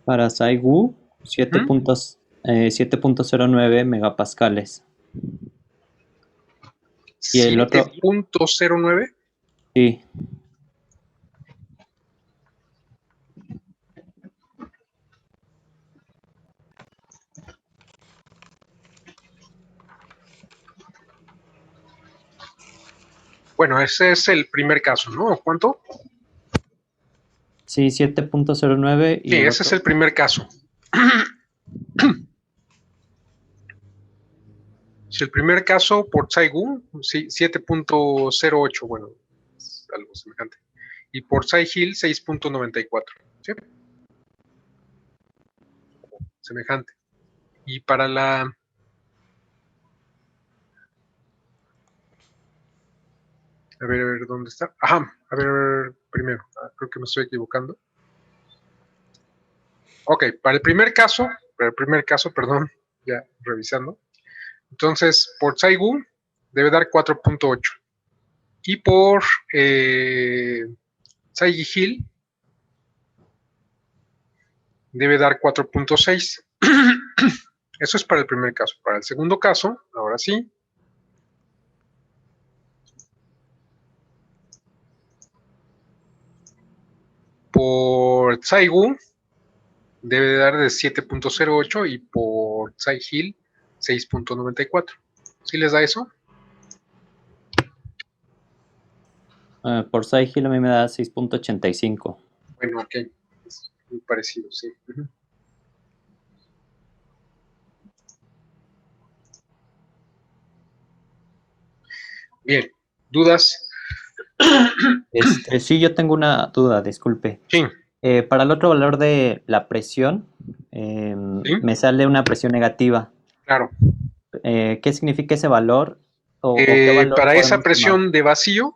Para Saigu, Ujú. 7.09 megapascales. Y el otro, 7.09. sí, Bueno, ese es el primer caso, ¿no? ¿Cuánto? sí, 7.09 y Sí, el ese es el otro, primer caso. Si el primer caso por Tsai-Gu, sí, 7.08, bueno, es algo semejante. Y por Tsai-Hill, 6.94. ¿Sí? Semejante. Y para la... A ver, ¿dónde está? Ajá, a ver, primero. Creo que me estoy equivocando. Ok, para el primer caso, perdón, ya revisando. Entonces, por Tsai-Gu debe dar 4.8. Y por Tsai-Hill debe dar 4.6. Eso es para el primer caso. Para el segundo caso, ahora sí, por Tsai-Gu debe dar de 7.08 y por Tsai-Hill 6.94. ¿Sí les da eso? por Saigu a mí me da 6.85. Bueno, ok. Es muy parecido, sí. Bien. ¿Dudas? Sí, yo tengo una duda, disculpe. Sí. Para el otro valor de la presión, Sí. me sale una presión negativa. Claro. ¿Qué significa ese valor? ¿O qué valor Para esa podemos tomar? presión de vacío, o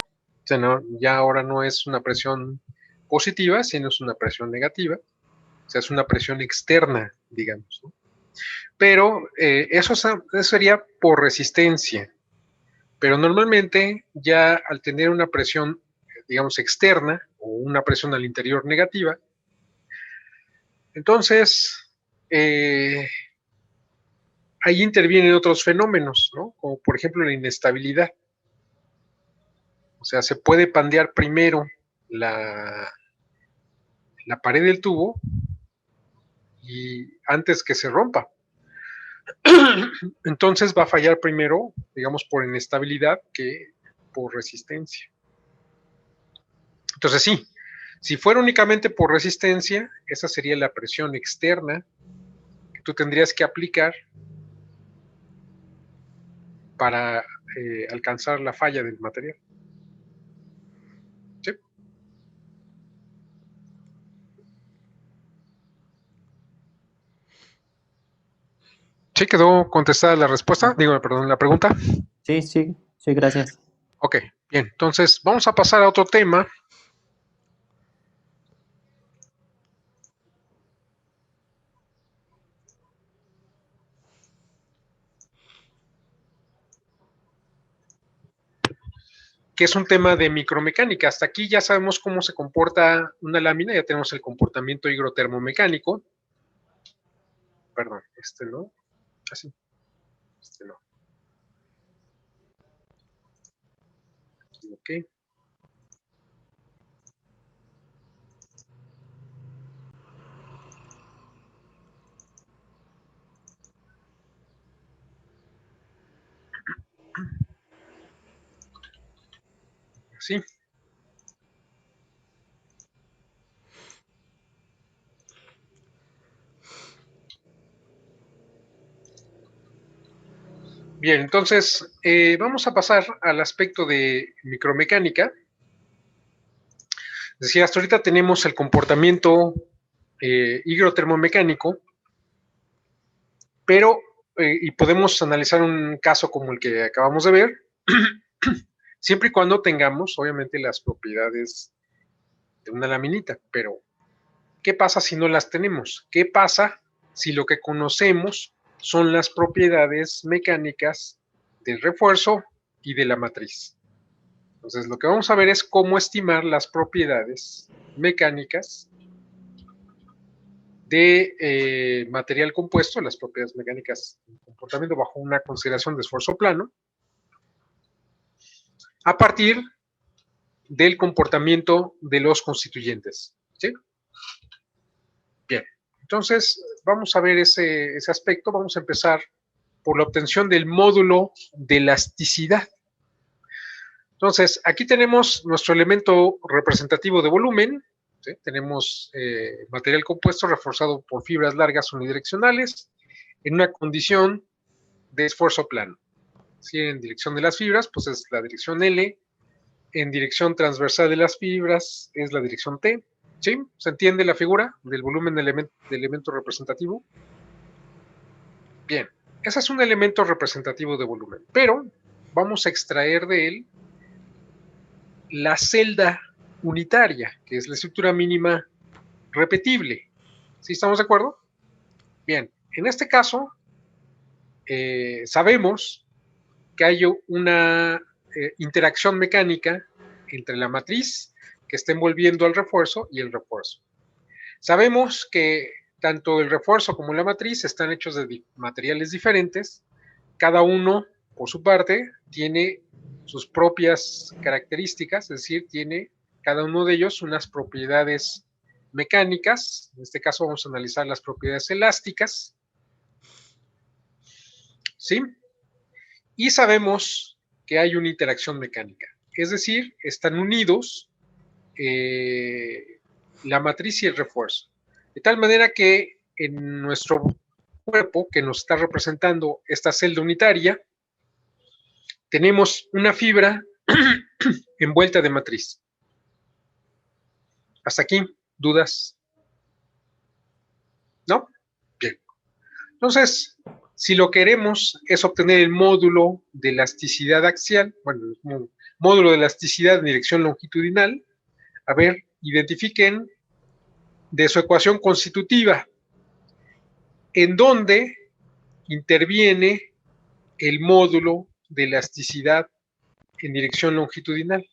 sea, no, ya ahora no es una presión positiva, sino es una presión negativa. O sea, es una presión externa, digamos, ¿no? Pero eso sería por resistencia. Pero normalmente ya al tener una presión, digamos, externa o una presión al interior negativa, entonces ahí intervienen otros fenómenos, ¿no? Como por ejemplo la inestabilidad. O sea, se puede pandear primero la pared del tubo y antes que se rompa. Entonces va a fallar primero, digamos, por inestabilidad que por resistencia. Entonces sí, si fuera únicamente por resistencia, esa sería la presión externa que tú tendrías que aplicar para alcanzar la falla del material. ¿Sí? ¿Sí quedó contestada la respuesta? Digo, perdón, la pregunta. Sí, sí, sí, gracias. Ok, bien. Entonces, vamos a pasar a otro tema. Que es un tema de micromecánica. Hasta aquí ya sabemos cómo se comporta una lámina, ya tenemos el comportamiento higrotermomecánico. Perdón, este no. Así, este no. Ok. Así. Bien, entonces vamos a pasar al aspecto de micromecánica. Es decir, hasta ahorita tenemos el comportamiento higrotermomecánico, pero, y podemos analizar un caso como el que acabamos de ver, siempre y cuando tengamos, obviamente, las propiedades de una laminita, pero ¿qué pasa si no las tenemos? ¿Qué pasa si lo que conocemos son las propiedades mecánicas del refuerzo y de la matriz? Entonces, lo que vamos a ver es cómo estimar las propiedades mecánicas de material compuesto, las propiedades mecánicas del comportamiento bajo una consideración de esfuerzo plano, a partir del comportamiento de los constituyentes. ¿Sí? Bien, entonces vamos a ver ese aspecto. Vamos a empezar por la obtención del módulo de elasticidad. Entonces, aquí tenemos nuestro elemento representativo de volumen. ¿Sí? Tenemos material compuesto reforzado por fibras largas unidireccionales en una condición de esfuerzo plano. ¿Sí? En dirección de las fibras, pues es la dirección L. En dirección transversal de las fibras es la dirección T. ¿Sí? ¿Se entiende la figura del volumen del elemento representativo? Bien, ese es un elemento representativo de volumen, pero vamos a extraer de él la celda unitaria, que es la estructura mínima repetible. ¿Sí estamos de acuerdo? Bien, en este caso, sabemos que hay una interacción mecánica entre la matriz que está envolviendo al refuerzo y el refuerzo. Sabemos que tanto el refuerzo como la matriz están hechos de materiales diferentes. Cada uno, por su parte, tiene sus propias características, es decir, tiene cada uno de ellos unas propiedades mecánicas. En este caso vamos a analizar las propiedades elásticas. ¿Sí? Y sabemos que hay una interacción mecánica, es decir, están unidos la matriz y el refuerzo. De tal manera que en nuestro cuerpo que nos está representando esta celda unitaria, tenemos una fibra envuelta de matriz. ¿Hasta aquí? ¿Dudas? ¿No? Bien. Entonces, si lo queremos es obtener el módulo de elasticidad axial, bueno, el módulo de elasticidad en dirección longitudinal, a ver, identifiquen de su ecuación constitutiva en donde interviene el módulo de elasticidad en dirección longitudinal.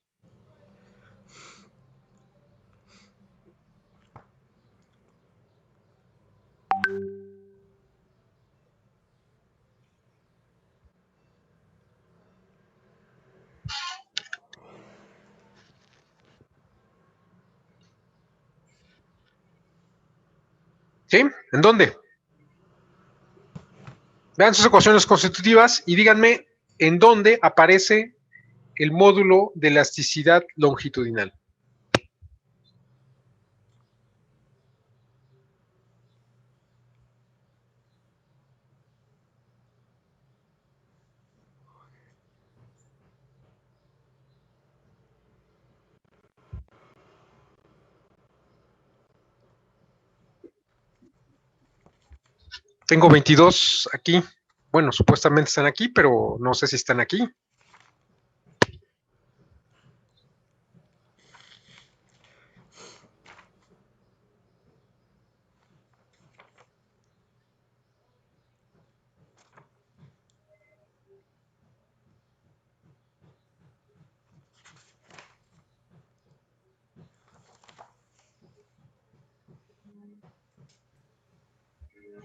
¿Sí? ¿En dónde? Vean sus ecuaciones constitutivas y díganme en dónde aparece el módulo de elasticidad longitudinal. Tengo 22 aquí. Bueno, supuestamente están aquí, pero no sé si están aquí.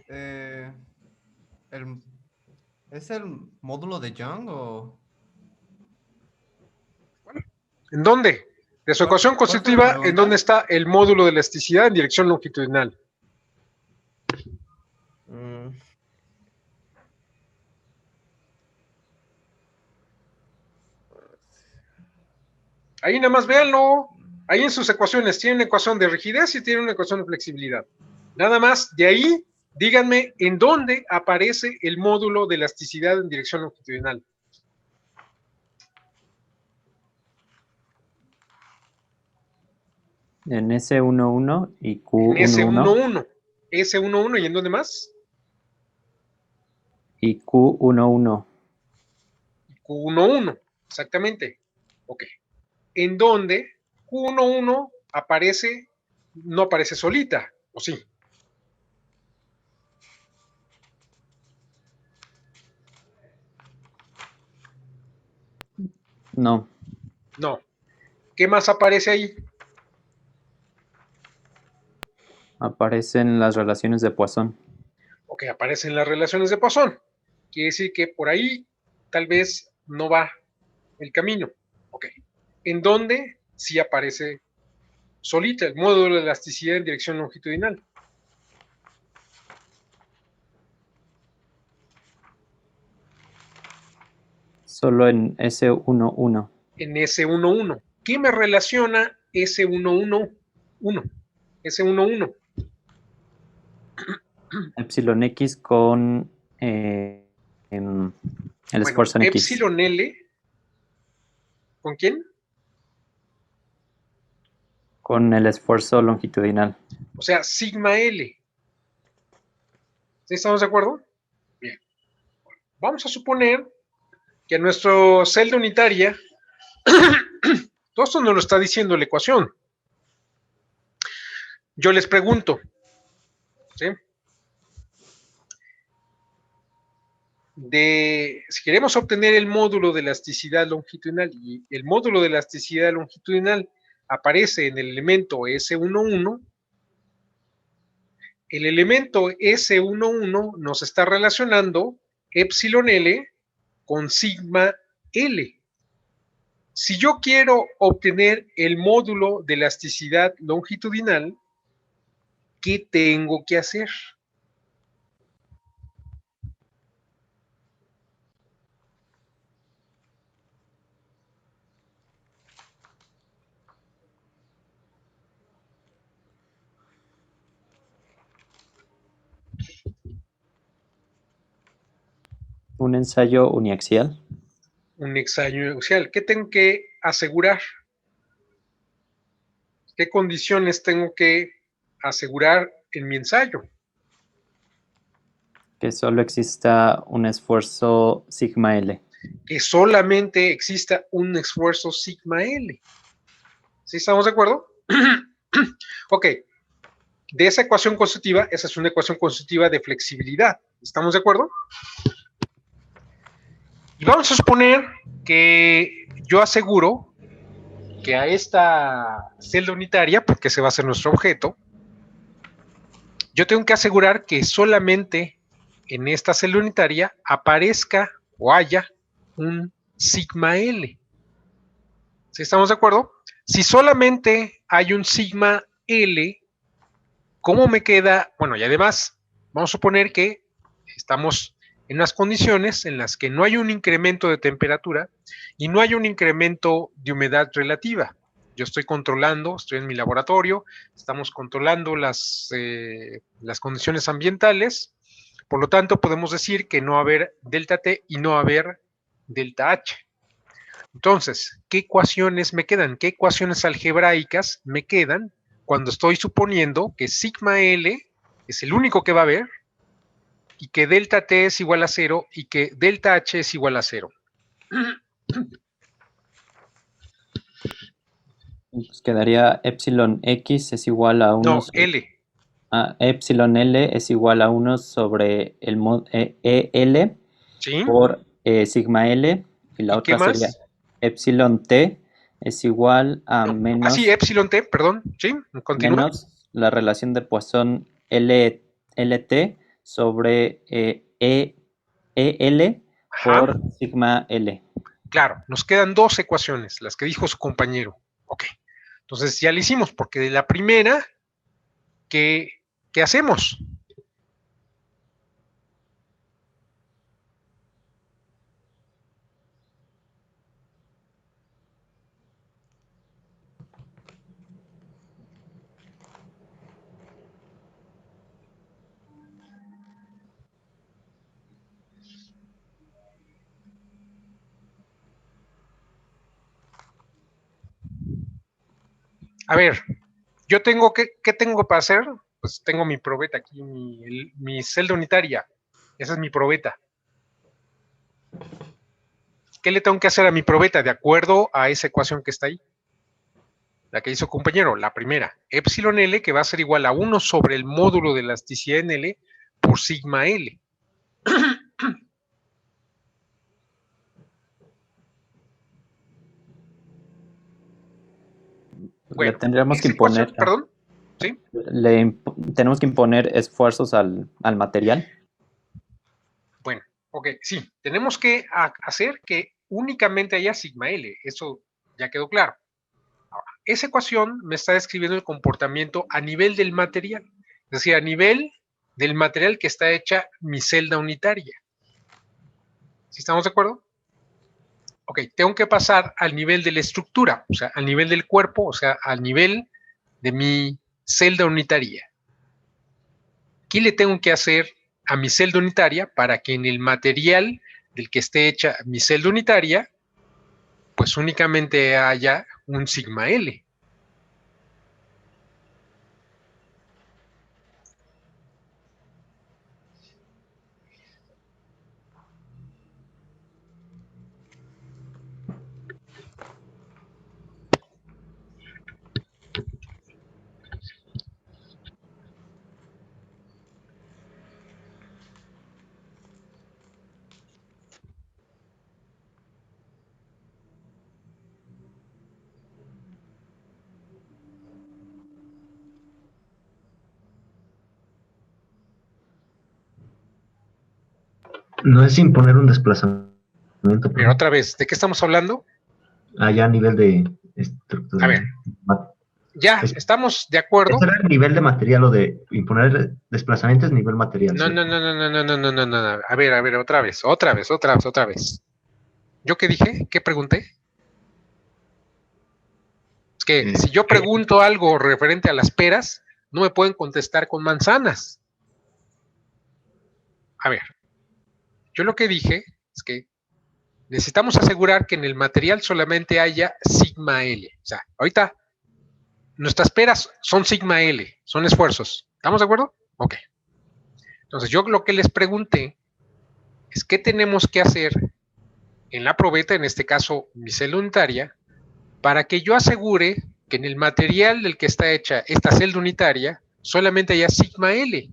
Eh, el- ¿Es el módulo de Young o ¿En dónde? De su ecuación cuál fue la constitutiva, ¿en dónde pregunta? está el módulo de elasticidad en dirección longitudinal? Mm, Ahí nada más véanlo. Ahí en sus ecuaciones tienen una ecuación de rigidez y tienen una ecuación de flexibilidad. Nada más, de ahí, díganme en dónde aparece el módulo de elasticidad en dirección longitudinal. En S11 y En Q11 S11. S11, ¿y en dónde más? y Q11. Q11, exactamente. Ok. En donde Q11 aparece, no aparece solita, ¿o sí? No. No. ¿Qué más aparece ahí? Aparecen las relaciones de Poisson. Ok, aparecen las relaciones de Poisson. Quiere decir que por ahí tal vez no va el camino. Ok. ¿En dónde sí aparece solita el módulo de elasticidad en dirección longitudinal? Solo en S11. En S11. ¿Qué me relaciona S11? S11. Epsilon X con el Bueno, esfuerzo en X. epsilon L, ¿con quién? Con el esfuerzo longitudinal. O sea, sigma L. ¿Sí estamos de acuerdo? Bien. Vamos a suponer que nuestro celda unitaria, todo esto nos lo está diciendo la ecuación. Yo les pregunto, ¿sí? Si queremos obtener el módulo de elasticidad longitudinal y el módulo de elasticidad longitudinal aparece en el elemento S11, el elemento S11 nos está relacionando epsilon L con sigma L. Si yo quiero obtener el módulo de elasticidad longitudinal, ¿qué tengo que hacer? Un ensayo uniaxial. Un ensayo axial. ¿Qué tengo que asegurar? ¿Qué condiciones tengo que asegurar en mi ensayo? Que solo exista un esfuerzo sigma L. Que solamente exista un esfuerzo sigma L. ¿Sí estamos de acuerdo? Ok. De esa ecuación constitutiva, esa es una ecuación constitutiva de flexibilidad. ¿Estamos de acuerdo? Y vamos a suponer que yo aseguro que a esta celda unitaria, porque ese va a ser nuestro objeto, yo tengo que asegurar que solamente en esta celda unitaria aparezca o haya un sigma L. ¿Sí estamos de acuerdo? Si solamente hay un sigma L, ¿cómo me queda? Bueno, y además, vamos a suponer que estamos en unas condiciones en las que no hay un incremento de temperatura y no hay un incremento de humedad relativa. Yo estoy controlando, estoy en mi laboratorio, estamos controlando las condiciones ambientales, por lo tanto podemos decir que no va a haber delta T y no va a haber delta H. Entonces, ¿qué ecuaciones me quedan? ¿Qué ecuaciones algebraicas me quedan cuando estoy suponiendo que sigma L es el único que va a haber y que delta T es igual a 0 y que delta H es igual a 0? Pues quedaría epsilon X es igual a 1 No, sobre... L. epsilon L es igual a 1 sobre el EL ¿Sí? por sigma L. Y la ¿Y qué otra sería más? epsilon T es igual a No. Ah, sí, epsilon T, perdón. ¿Sí? Continúa. menos la relación de Poisson LT sobre EL Ajá. por sigma L. Claro, nos quedan dos ecuaciones, las que dijo su compañero. Ok. Entonces ya lo hicimos, porque de la primera, ¿qué hacemos? A ver, yo tengo ¿qué tengo para hacer? Pues tengo mi probeta aquí, mi celda unitaria. Esa es mi probeta. ¿Qué le tengo que hacer a mi probeta de acuerdo a esa ecuación que está ahí? La que hizo compañero, la primera. Epsilon L, que va a ser igual a 1 sobre el módulo de elasticidad en L por sigma L. Le tendríamos que esa ecuación, imponer, perdón, ¿sí? tenemos que imponer esfuerzos al material. Bueno, ok, sí, tenemos que hacer que únicamente haya sigma L, eso ya quedó claro. Ahora, esa ecuación me está describiendo el comportamiento a nivel del material, es decir, a nivel del material que está hecha mi celda unitaria. ¿Sí estamos de acuerdo? Ok, tengo que pasar al nivel de la estructura, o sea, al nivel del cuerpo, o sea, al nivel de mi celda unitaria. ¿Qué le tengo que hacer a mi celda unitaria para que en el material del que esté hecha mi celda unitaria, pues únicamente haya un sigma L? No es imponer un desplazamiento, Pero perdón, otra vez, ¿de qué estamos hablando? allá a nivel de A estructura. ver, ya Es- estamos de acuerdo. Ese era el nivel de material o de imponer desplazamientos nivel material, No, no, ¿cierto? no, no, no, no, no, no, no, no. A ver, otra vez, otra vez, otra vez, otra vez. ¿Yo qué dije? ¿Qué pregunté? Es que si yo ¿Qué? pregunto algo referente a las peras, no me pueden contestar con manzanas. A ver, yo lo que dije es que necesitamos asegurar que en el material solamente haya sigma L. O sea, ahorita nuestras peras son sigma L, son esfuerzos. ¿Estamos de acuerdo? Ok. Entonces yo lo que les pregunté es qué tenemos que hacer en la probeta, en este caso mi celda unitaria, para que yo asegure que en el material del que está hecha esta celda unitaria solamente haya sigma L.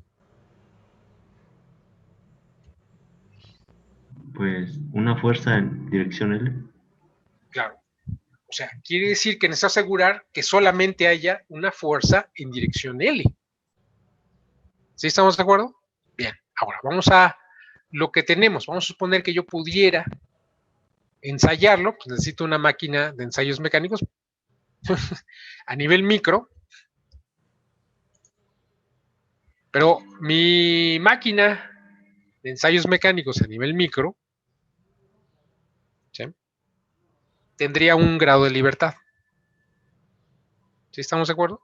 Pues una fuerza en dirección L. Claro. O sea, quiere decir que necesito asegurar que solamente haya una fuerza en dirección L. ¿Sí estamos de acuerdo? Bien, ahora vamos a lo que tenemos. Vamos a suponer que yo pudiera ensayarlo, pues necesito una máquina de ensayos mecánicos a nivel micro, pero mi máquina de ensayos mecánicos a nivel micro, ¿sí?, tendría un grado de libertad. ¿Sí estamos de acuerdo?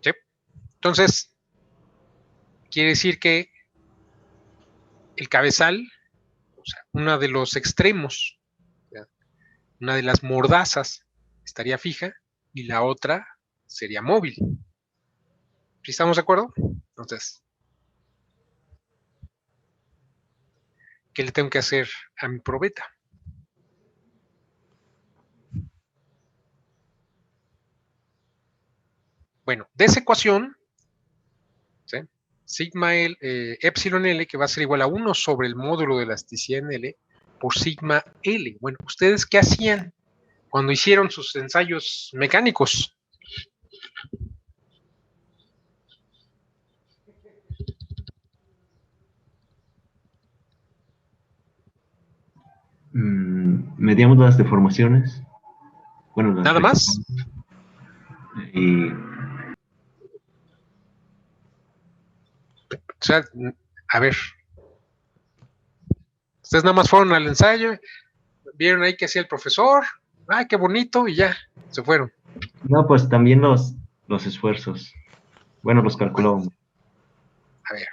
¿Sí? Entonces, quiere decir que el cabezal, o sea, uno de los extremos, una de las mordazas estaría fija y la otra sería móvil. ¿Sí estamos de acuerdo? Entonces, ¿qué le tengo que hacer a mi probeta? Bueno, de esa ecuación, ¿sí?, sigma L, epsilon L, que va a ser igual a 1 sobre el módulo de elasticidad en L por sigma L. Bueno, ¿ustedes qué hacían cuando hicieron sus ensayos mecánicos? Medíamos las deformaciones, bueno, las ¿Nada más? fricciones, y O sea, a ver, ustedes nada más fueron al ensayo, vieron ahí que hacía el profesor, ¡ay, qué bonito! Y ya, se fueron. no, pues también los esfuerzos. Bueno, los calculábamos. A ver,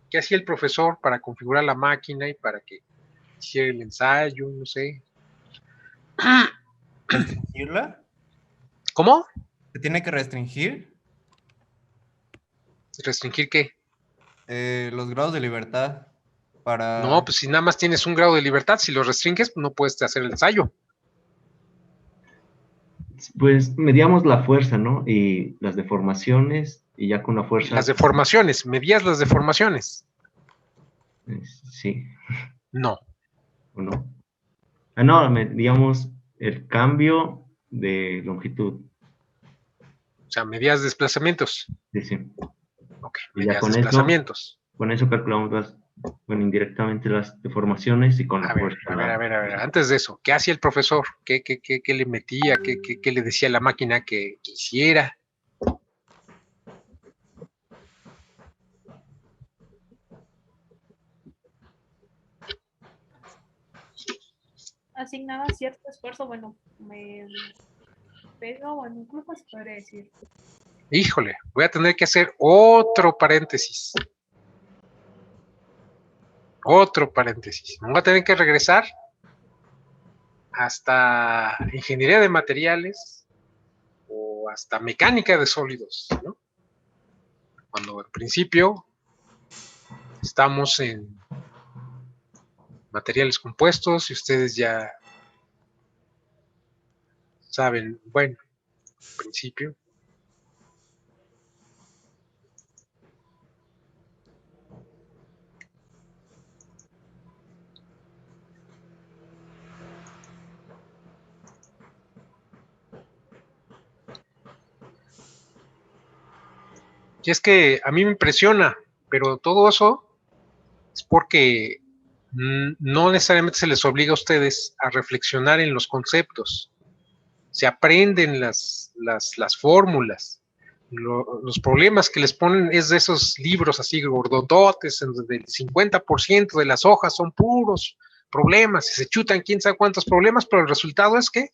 ¿qué hacía el profesor para configurar la máquina y para que hiciera el ensayo? No sé. ¿Restringirla? ¿Cómo? ¿Se tiene que restringir? ¿Restringir qué? Los grados de libertad No, para... pues si nada más tienes un grado de libertad, si lo restringes, no puedes hacer el ensayo. Pues medíamos la fuerza, ¿no? Y las deformaciones, y ya con la Y fuerza, las deformaciones, ¿medías las deformaciones? sí, No. ¿o no? No, digamos, el cambio de longitud. O sea, medidas desplazamientos. Sí, sí. Ok, Y ya medidas con desplazamientos. eso calculamos bueno, indirectamente las deformaciones y con la A ver, fuerza. a ver. Antes de eso, ¿qué hacía el profesor? ¿Qué le metía? ¿Qué le decía a la máquina que hiciera? Asignaba cierto esfuerzo, bueno, me pega, bueno, incluso se podría decir. Híjole, voy a tener que hacer otro paréntesis. Otro paréntesis. Me voy a tener que regresar hasta ingeniería de materiales o hasta mecánica de sólidos, ¿no? Cuando en principio estamos en materiales compuestos y ustedes ya saben, bueno, en principio. Y es que a mí me impresiona, pero todo eso es porque no necesariamente se les obliga a ustedes a reflexionar en los conceptos. Se aprenden las fórmulas. Los problemas que les ponen es de esos libros así gordototes, en donde el 50% de las hojas son puros problemas, y se chutan quién sabe cuántos problemas, pero el resultado es que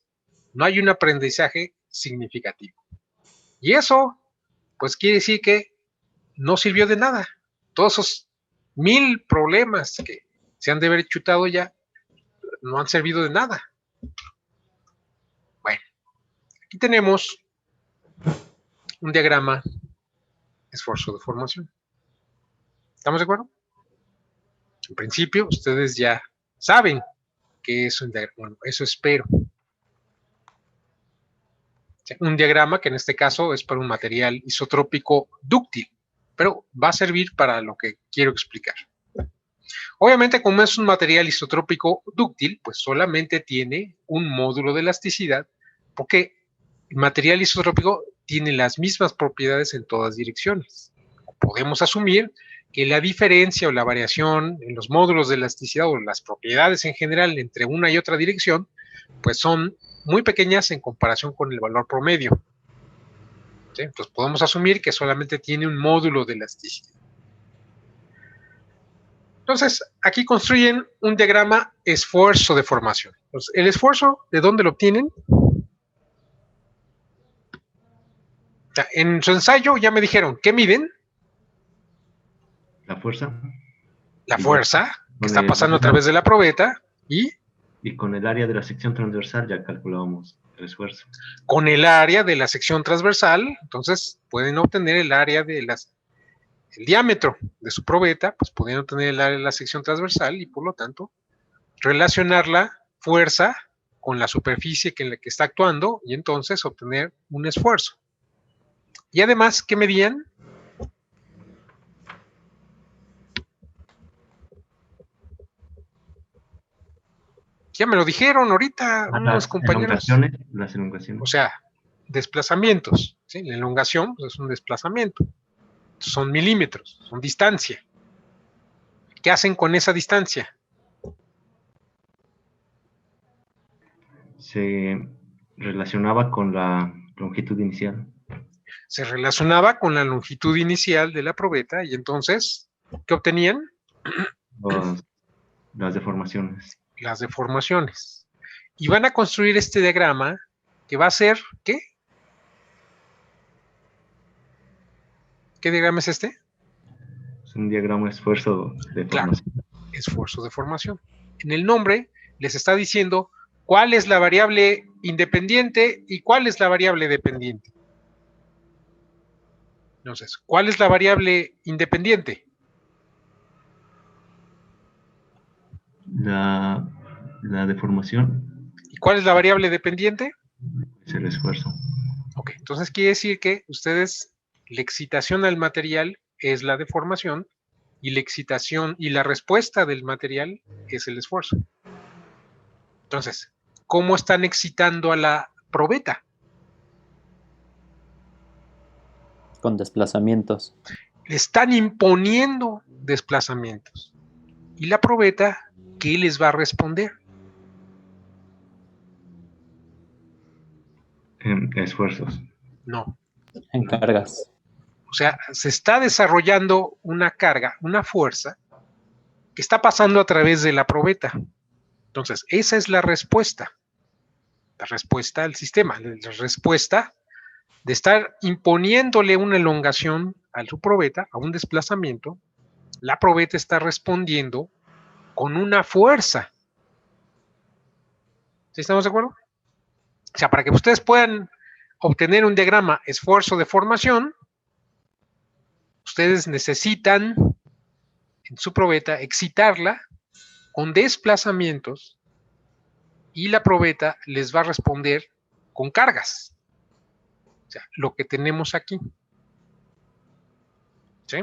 no hay un aprendizaje significativo. Y eso, pues quiere decir que no sirvió de nada. Todos esos 1000 problemas que se han de haber chutado ya no han servido de nada. Bueno, aquí tenemos un diagrama esfuerzo de formación. ¿Estamos de acuerdo? En principio, ustedes ya saben que es un diagrama. Bueno, eso espero. Un diagrama que en este caso es para un material isotrópico dúctil, pero va a servir para lo que quiero explicar. Obviamente, como es un material isotrópico dúctil, pues solamente tiene un módulo de elasticidad, porque el material isotrópico tiene las mismas propiedades en todas direcciones. Podemos asumir que la diferencia o la variación en los módulos de elasticidad o las propiedades en general entre una y otra dirección, pues son muy pequeñas en comparación con el valor promedio. ¿Sí? Entonces podemos asumir que solamente tiene un módulo de elasticidad. Entonces, aquí construyen un diagrama esfuerzo de formación. Entonces, ¿el esfuerzo de dónde lo obtienen? En su ensayo ya me dijeron, ¿qué miden? La fuerza. La fuerza que está pasando a través de la probeta y con el área de la sección transversal ya calculábamos el esfuerzo. Con el área de la sección transversal, entonces pueden obtener el área de el diámetro de su probeta, pues pueden obtener el área de la sección transversal y por lo tanto relacionar la fuerza con la superficie en la que está actuando y entonces obtener un esfuerzo. Y además, ¿qué medían? Ya me lo dijeron ahorita unos compañeros. Las elongaciones. O sea, desplazamientos. ¿Sí? La elongación pues, es un desplazamiento. Son milímetros, son distancia. ¿Qué hacen con esa distancia? Se relacionaba con la longitud inicial. Se relacionaba con la longitud inicial de la probeta y entonces, ¿qué obtenían? Las deformaciones. Las deformaciones. Y van a construir este diagrama que va a ser, ¿qué? ¿Qué diagrama es este? Es un diagrama de esfuerzo de formación. Claro, esfuerzo de formación. En el nombre les está diciendo cuál es la variable independiente y cuál es la variable dependiente. Entonces, ¿cuál es la variable independiente? La deformación. ¿Y cuál es la variable dependiente? Es el esfuerzo. Ok, entonces quiere decir que ustedes, la excitación al material es la deformación y la excitación y la respuesta del material es el esfuerzo. Entonces, ¿cómo están excitando a la probeta? Con desplazamientos. Le están imponiendo desplazamientos. ¿Y la probeta qué les va a responder? Esfuerzos. No. En No. cargas. O sea, se está desarrollando una carga, una fuerza que está pasando a través de la probeta. Entonces, esa es la respuesta al sistema, la respuesta de estar imponiéndole una elongación a su probeta, a un desplazamiento. La probeta está respondiendo con una fuerza. ¿Sí estamos de acuerdo? O sea, para que ustedes puedan obtener un diagrama esfuerzo-deformación, ustedes necesitan en su probeta excitarla con desplazamientos y la probeta les va a responder con cargas. O sea, lo que tenemos aquí. ¿Sí?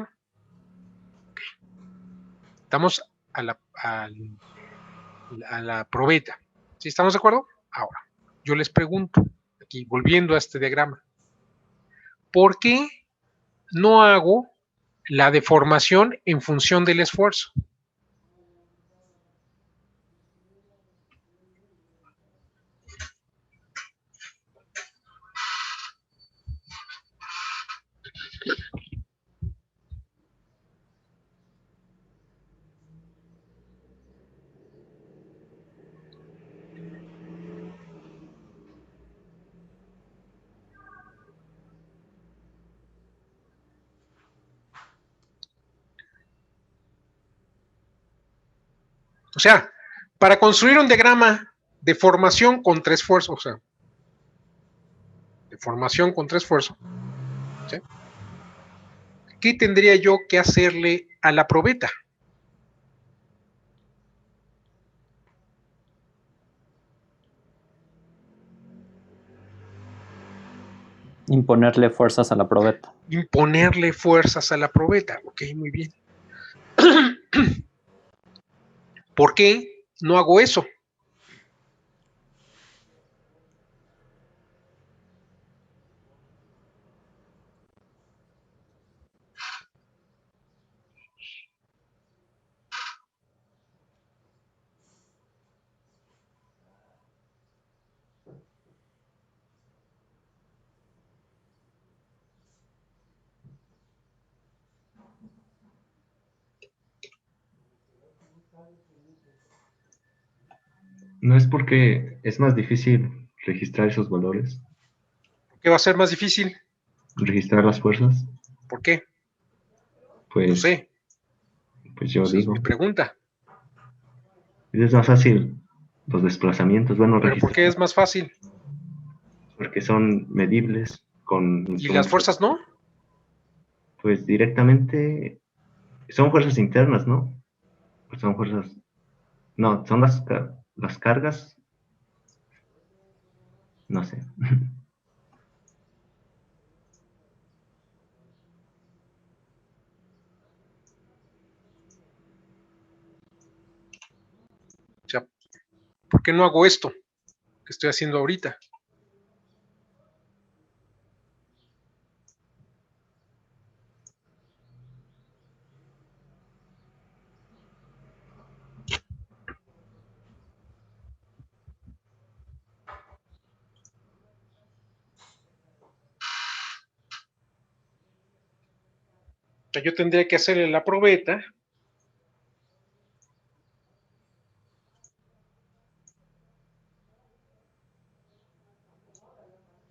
Estamos a la probeta. ¿Sí estamos de acuerdo? Ahora, yo les pregunto, aquí volviendo a este diagrama, ¿por qué no hago la deformación en función del esfuerzo? O sea, para construir un diagrama de formación contra esfuerzo, o sea, de formación contra esfuerzo, ¿sí? ¿Qué tendría yo que hacerle a la probeta? Imponerle fuerzas a la probeta. Imponerle fuerzas a la probeta. Ok, muy bien. ¿Por qué no hago eso? No es porque es más difícil registrar esos valores, ¿Por qué va a ser más difícil? registrar las fuerzas, ¿Por qué? No pues, sé. pues yo Esa es digo, mi pregunta. es más fácil los desplazamientos, bueno, ¿Pero por qué registrar, es más fácil? porque son medibles con ¿Y las instrumentos, fuerzas no? pues directamente son fuerzas internas, ¿no? Pues son fuerzas, no, son las cargas, no sé. O sea, ¿por qué no hago esto que estoy haciendo ahorita? O sea, yo tendría que hacerle la probeta.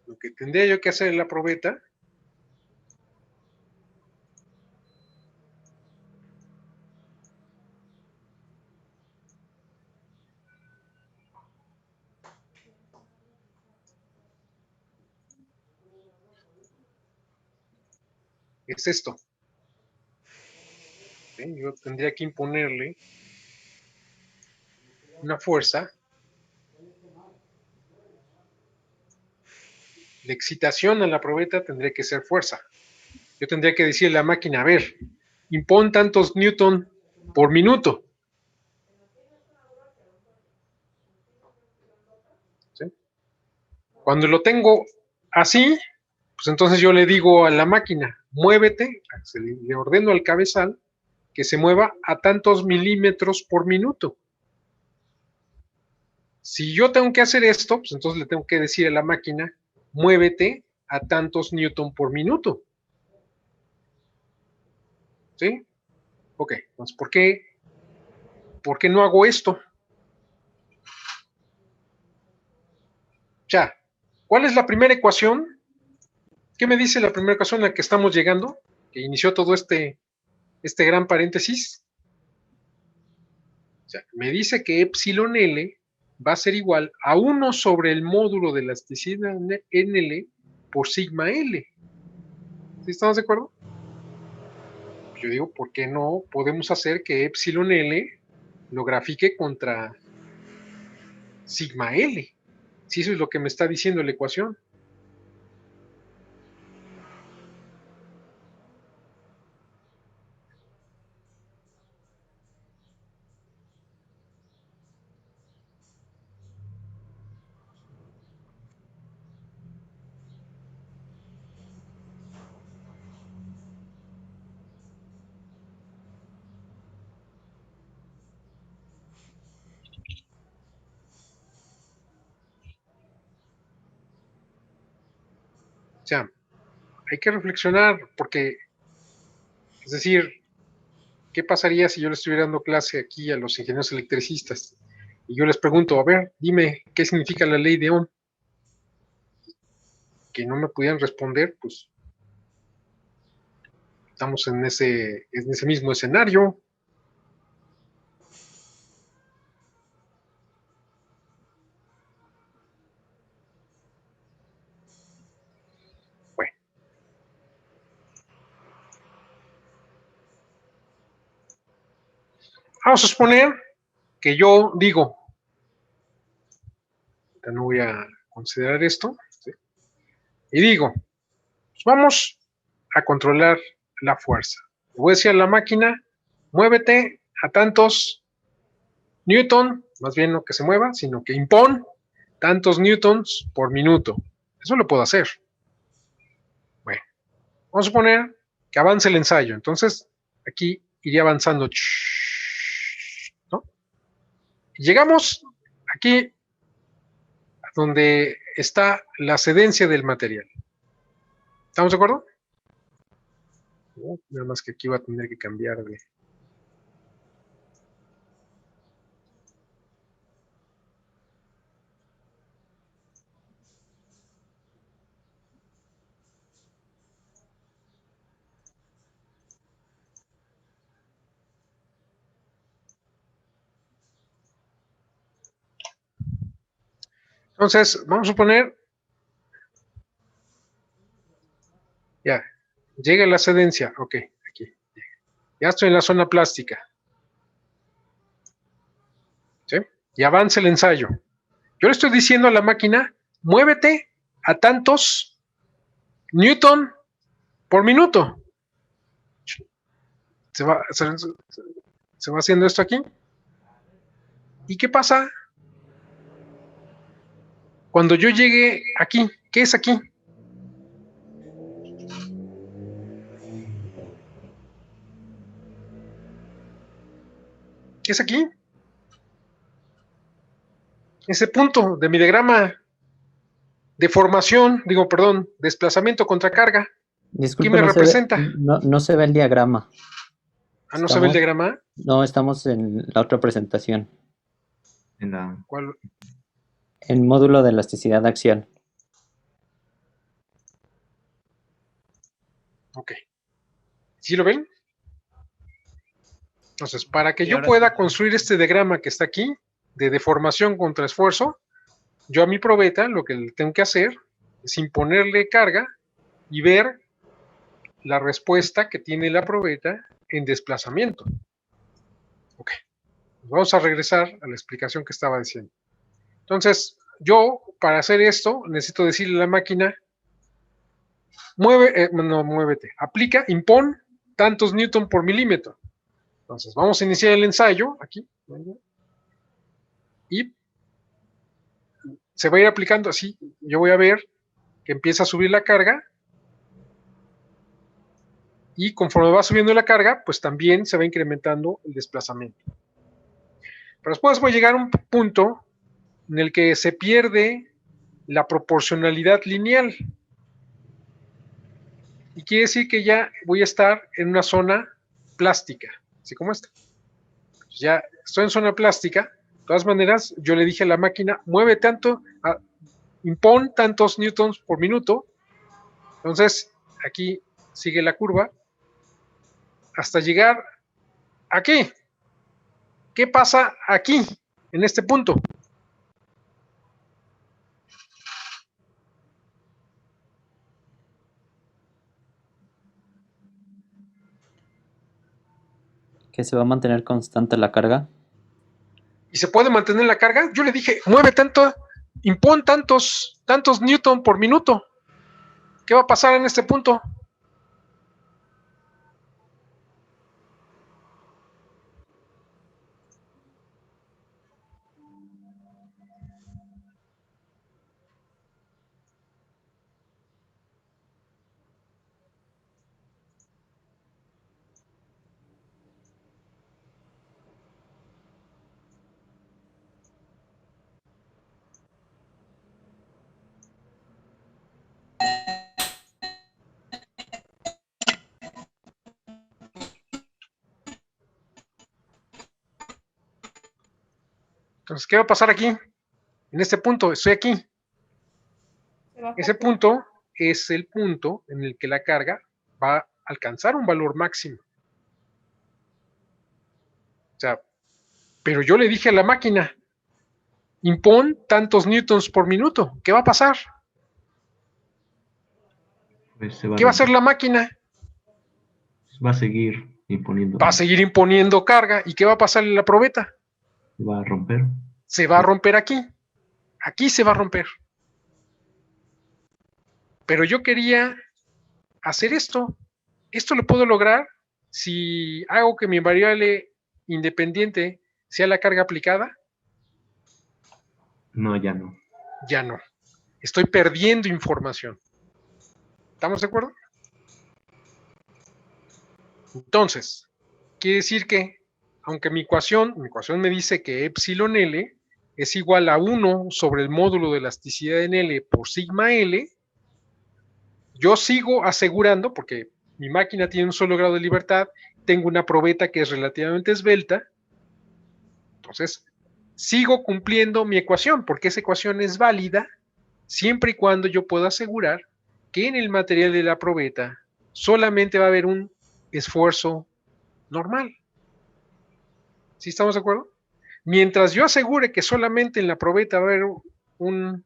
Lo que tendría yo que hacerle la probeta es esto. ¿Sí? Yo tendría que imponerle una fuerza. La excitación a la probeta tendría que ser fuerza. Yo tendría que decirle a la máquina, a ver, impón tantos newton por minuto. Cuando lo tengo así, pues entonces yo le digo a la máquina, muévete, le ordeno al cabezal que se mueva a tantos milímetros por minuto. Si yo tengo que hacer esto, pues entonces le tengo que decir a la máquina, muévete a tantos newton por minuto. ¿Sí? Ok, entonces, ¿por qué no hago esto? Ya, ¿cuál es la primera ecuación? ¿Qué me dice la primera ecuación a la que estamos llegando? Que inició todo este gran paréntesis. O sea, me dice que epsilon L va a ser igual a 1 sobre el módulo de elasticidad NL por sigma L. ¿Sí estamos de acuerdo? Yo digo, ¿por qué no podemos hacer que epsilon L lo grafique contra sigma L? Si eso es lo que me está diciendo la ecuación. O sea, hay que reflexionar porque, es decir, ¿qué pasaría si yo le estuviera dando clase aquí a los ingenieros electricistas? Y yo les pregunto, a ver, dime, ¿qué significa la ley de Ohm? Que no me pudieran responder, pues estamos en ese mismo escenario. Bueno. Vamos a suponer que yo digo, no voy a considerar esto, ¿sí? Y digo, pues vamos a controlar la fuerza. Le voy a decir a la máquina, muévete a tantos newton, más bien no que se mueva, sino que impon tantos newtons por minuto. Eso lo puedo hacer. Bueno, vamos a suponer que avance el ensayo. Entonces, aquí iría avanzando, ¿no? Y llegamos aquí donde está la cedencia del material. ¿Estamos de acuerdo? Nada más que aquí va a tener que cambiar de... Entonces, vamos a suponer, ya, llega la cedencia, ok, aquí, ya estoy en la zona plástica, ¿sí? Y avanza el ensayo. Yo le estoy diciendo a la máquina, muévete a tantos newton por minuto. Se va haciendo esto aquí. ¿Y qué pasa cuando yo llegue aquí? ¿Qué es aquí? ¿Qué es aquí? Ese punto de mi diagrama de formación, desplazamiento contra carga. Disculpe, ¿Quién me representa? no se ve el diagrama. Ah, ¿no se ve el diagrama? No, estamos en la otra presentación. ¿Cuál? El módulo de elasticidad de acción. Ok. ¿Sí lo ven? Entonces, para que Y yo ahora pueda sí. construir este diagrama que está aquí, de deformación contra esfuerzo, yo a mi probeta lo que le tengo que hacer es imponerle carga y ver la respuesta que tiene la probeta en desplazamiento. Ok. Vamos a regresar a la explicación que estaba diciendo. Entonces, yo, para hacer esto, necesito decirle a la máquina, muévete, aplica, impon tantos newton por milímetro. Entonces, vamos a iniciar el ensayo aquí. Y se va a ir aplicando así. Yo voy a ver que empieza a subir la carga y conforme va subiendo la carga, pues también se va incrementando el desplazamiento. Pero después voy a llegar a un punto en el que se pierde la proporcionalidad lineal. Y quiere decir que ya voy a estar en una zona plástica, así como esta. Ya estoy en zona plástica. De todas maneras, yo le dije a la máquina, mueve tanto, impón tantos newtons por minuto. Entonces, aquí sigue la curva hasta llegar aquí. ¿Qué pasa aquí, en este punto? Que se va a mantener constante la carga. ¿Y se puede mantener la carga? Yo le dije, mueve tanto, impón tantos newton por minuto. ¿Qué va a pasar en este punto? Entonces, ¿qué va a pasar aquí? En este punto, estoy aquí. Se baja Ese todo. punto es el punto en el que la carga va a alcanzar un valor máximo. O sea, pero yo le dije a la máquina, impón tantos newtons por minuto. ¿Qué va a pasar? Pues se va a ¿Qué va a hacer romper. la máquina? Va a seguir imponiendo. Va a seguir imponiendo carga. ¿Y qué va a pasar en la probeta? Se va a romper. Se va a romper aquí. Aquí se va a romper. Pero yo quería hacer esto. Esto lo puedo lograr si hago que mi variable independiente sea la carga aplicada. No, ya no. Ya no. Estoy perdiendo información. ¿Estamos de acuerdo? Entonces, quiere decir que, aunque mi ecuación me dice que epsilon L es igual a 1 sobre el módulo de elasticidad en L por sigma L, yo sigo asegurando, porque mi máquina tiene un solo grado de libertad, tengo una probeta que es relativamente esbelta, entonces sigo cumpliendo mi ecuación, porque esa ecuación es válida siempre y cuando yo pueda asegurar que en el material de la probeta solamente va a haber un esfuerzo normal. ¿Sí estamos de acuerdo? Mientras yo asegure que solamente en la probeta va a haber un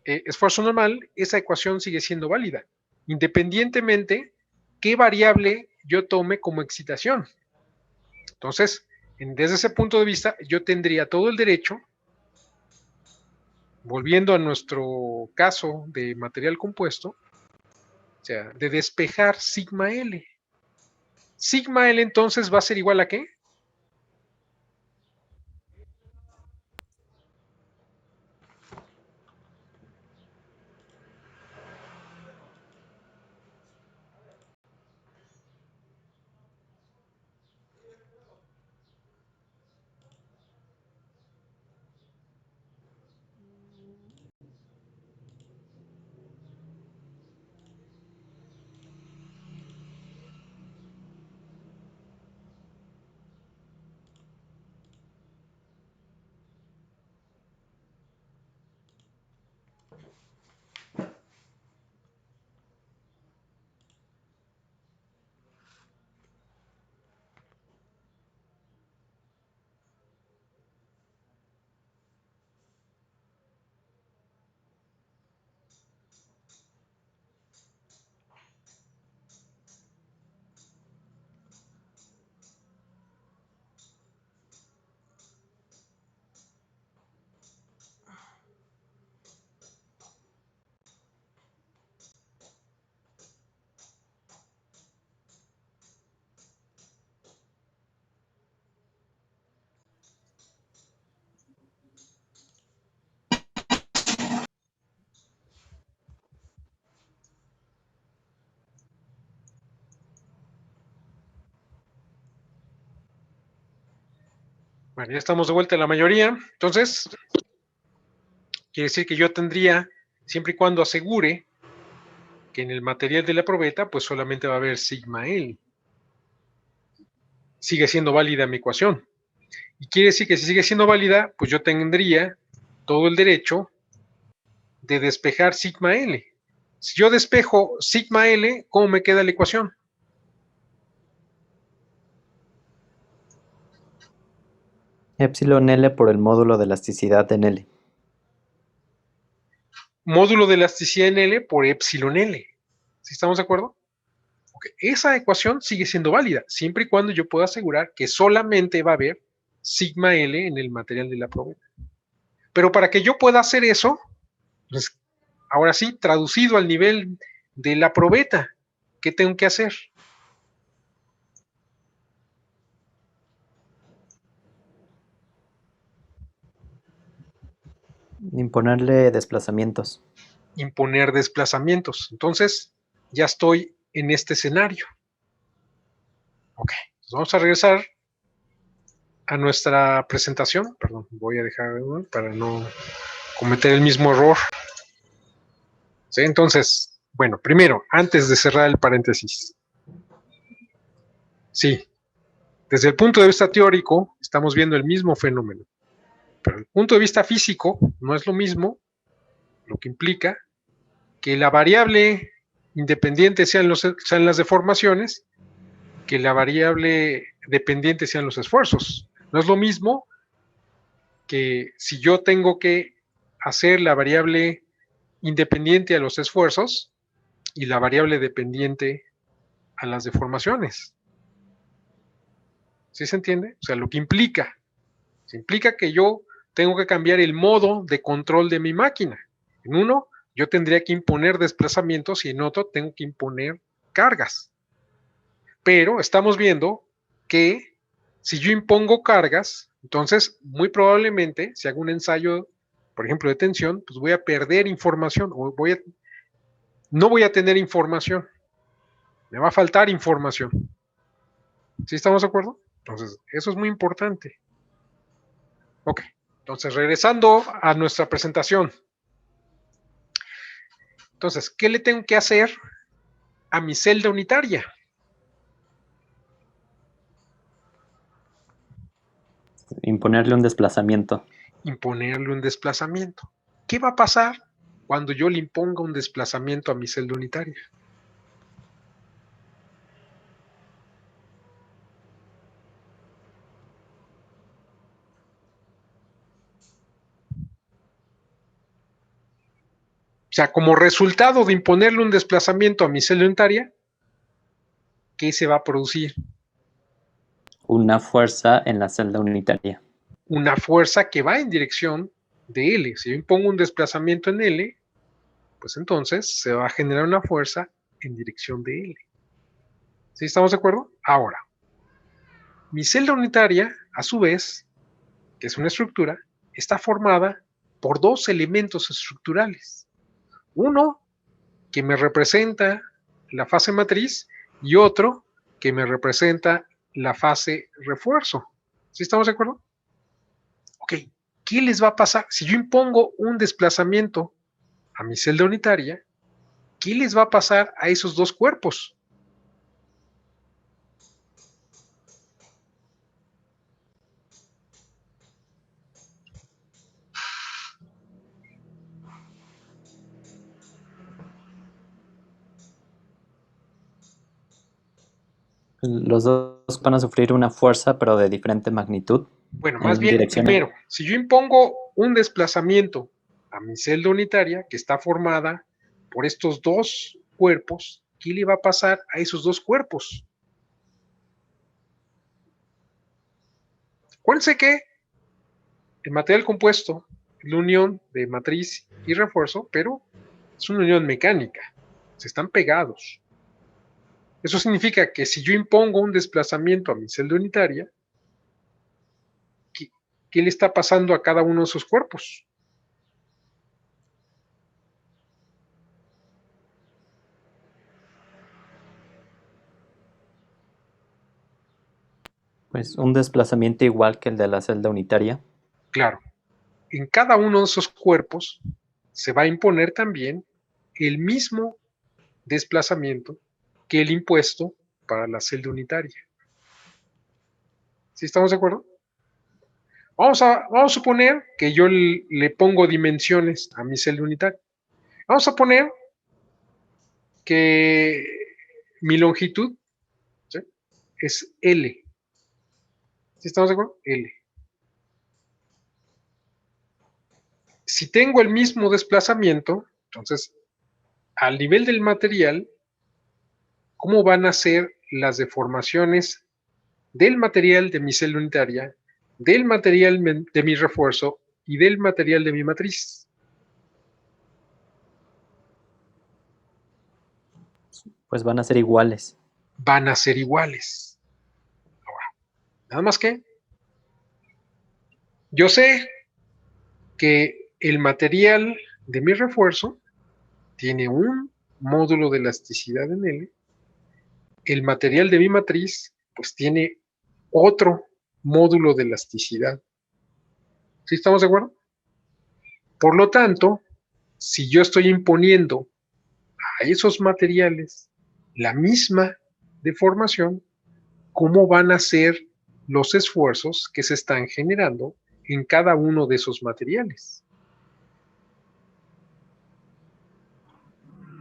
esfuerzo normal, esa ecuación sigue siendo válida, independientemente qué variable yo tome como excitación. Entonces, desde ese punto de vista, yo tendría todo el derecho, volviendo a nuestro caso de material compuesto, o sea, de despejar sigma L. Sigma L entonces va a ser igual a ¿qué? Bueno, ya estamos de vuelta en la mayoría. Entonces, quiere decir que yo tendría, siempre y cuando asegure que en el material de la probeta, pues solamente va a haber sigma L. Sigue siendo válida mi ecuación. Y quiere decir que si sigue siendo válida, pues yo tendría todo el derecho de despejar sigma L. Si yo despejo sigma L, ¿cómo me queda la ecuación? Epsilon L por el módulo de elasticidad en L. Módulo de elasticidad en L por epsilon L. ¿Sí estamos de acuerdo? Okay. Esa ecuación sigue siendo válida, siempre y cuando yo pueda asegurar que solamente va a haber sigma L en el material de la probeta. Pero para que yo pueda hacer eso, pues, ahora sí, traducido al nivel de la probeta, ¿qué tengo que hacer? Imponerle desplazamientos. Imponer desplazamientos. Entonces, ya estoy en este escenario. Ok, entonces vamos a regresar a nuestra presentación. Perdón, voy a dejar para no cometer el mismo error. ¿Sí? Entonces, bueno, primero, antes de cerrar el paréntesis. Sí, desde el punto de vista teórico, estamos viendo el mismo fenómeno. Pero desde el punto de vista físico, no es lo mismo, lo que implica que la variable independiente sean las deformaciones, que la variable dependiente sean los esfuerzos. No es lo mismo que si yo tengo que hacer la variable independiente a los esfuerzos y la variable dependiente a las deformaciones. ¿Sí se entiende? O sea, lo que implica, se implica que yo tengo que cambiar el modo de control de mi máquina. En uno, yo tendría que imponer desplazamientos y en otro tengo que imponer cargas. Pero estamos viendo que si yo impongo cargas, entonces muy probablemente si hago un ensayo, por ejemplo, de tensión, pues voy a perder información o no voy a tener información. Me va a faltar información. ¿Sí estamos de acuerdo? Entonces, eso es muy importante. Ok, entonces regresando a nuestra presentación. Entonces, ¿qué le tengo que hacer a mi celda unitaria? Imponerle un desplazamiento. Imponerle un desplazamiento. ¿Qué va a pasar cuando yo le imponga un desplazamiento a mi celda unitaria? O sea, como resultado de imponerle un desplazamiento a mi celda unitaria, ¿qué se va a producir? Una fuerza en la celda unitaria. Una fuerza que va en dirección de L. Si yo impongo un desplazamiento en L, pues entonces se va a generar una fuerza en dirección de L. ¿Sí estamos de acuerdo? Ahora, mi celda unitaria, a su vez, que es una estructura, está formada por dos elementos estructurales. Uno que me representa la fase matriz y otro que me representa la fase refuerzo. ¿Sí estamos de acuerdo? Ok, ¿qué les va a pasar? Si yo impongo un desplazamiento a mi celda unitaria, ¿qué les va a pasar a esos dos cuerpos? Los dos van a sufrir una fuerza, pero de diferente magnitud, Bueno, más en bien, dirección. primero, si yo impongo un desplazamiento a mi celda unitaria, que está formada por estos dos cuerpos, ¿qué le va a pasar a esos dos cuerpos? Acuérdense que el material compuesto es la unión de matriz y refuerzo, pero es una unión mecánica, se están pegados. Eso significa que si yo impongo un desplazamiento a mi celda unitaria, ¿qué le está pasando a cada uno de esos cuerpos? Pues un desplazamiento igual que el de la celda unitaria. Claro, en cada uno de esos cuerpos se va a imponer también el mismo desplazamiento que el impuesto para la celda unitaria. ¿Sí estamos de acuerdo? Vamos a suponer que yo le pongo dimensiones a mi celda unitaria. Vamos a poner que mi longitud, ¿sí?, es L. ¿Sí estamos de acuerdo? L. Si tengo el mismo desplazamiento, entonces, al nivel del material, ¿cómo van a ser las deformaciones del material de mi celda unitaria, del material de mi refuerzo y del material de mi matriz? Pues van a ser iguales. Van a ser iguales. Ahora, nada más que yo sé que el material de mi refuerzo tiene un módulo de elasticidad en L, el material de mi matriz pues tiene otro módulo de elasticidad. ¿Sí estamos de acuerdo? Por lo tanto, si yo estoy imponiendo a esos materiales la misma deformación, ¿cómo van a ser los esfuerzos que se están generando en cada uno de esos materiales?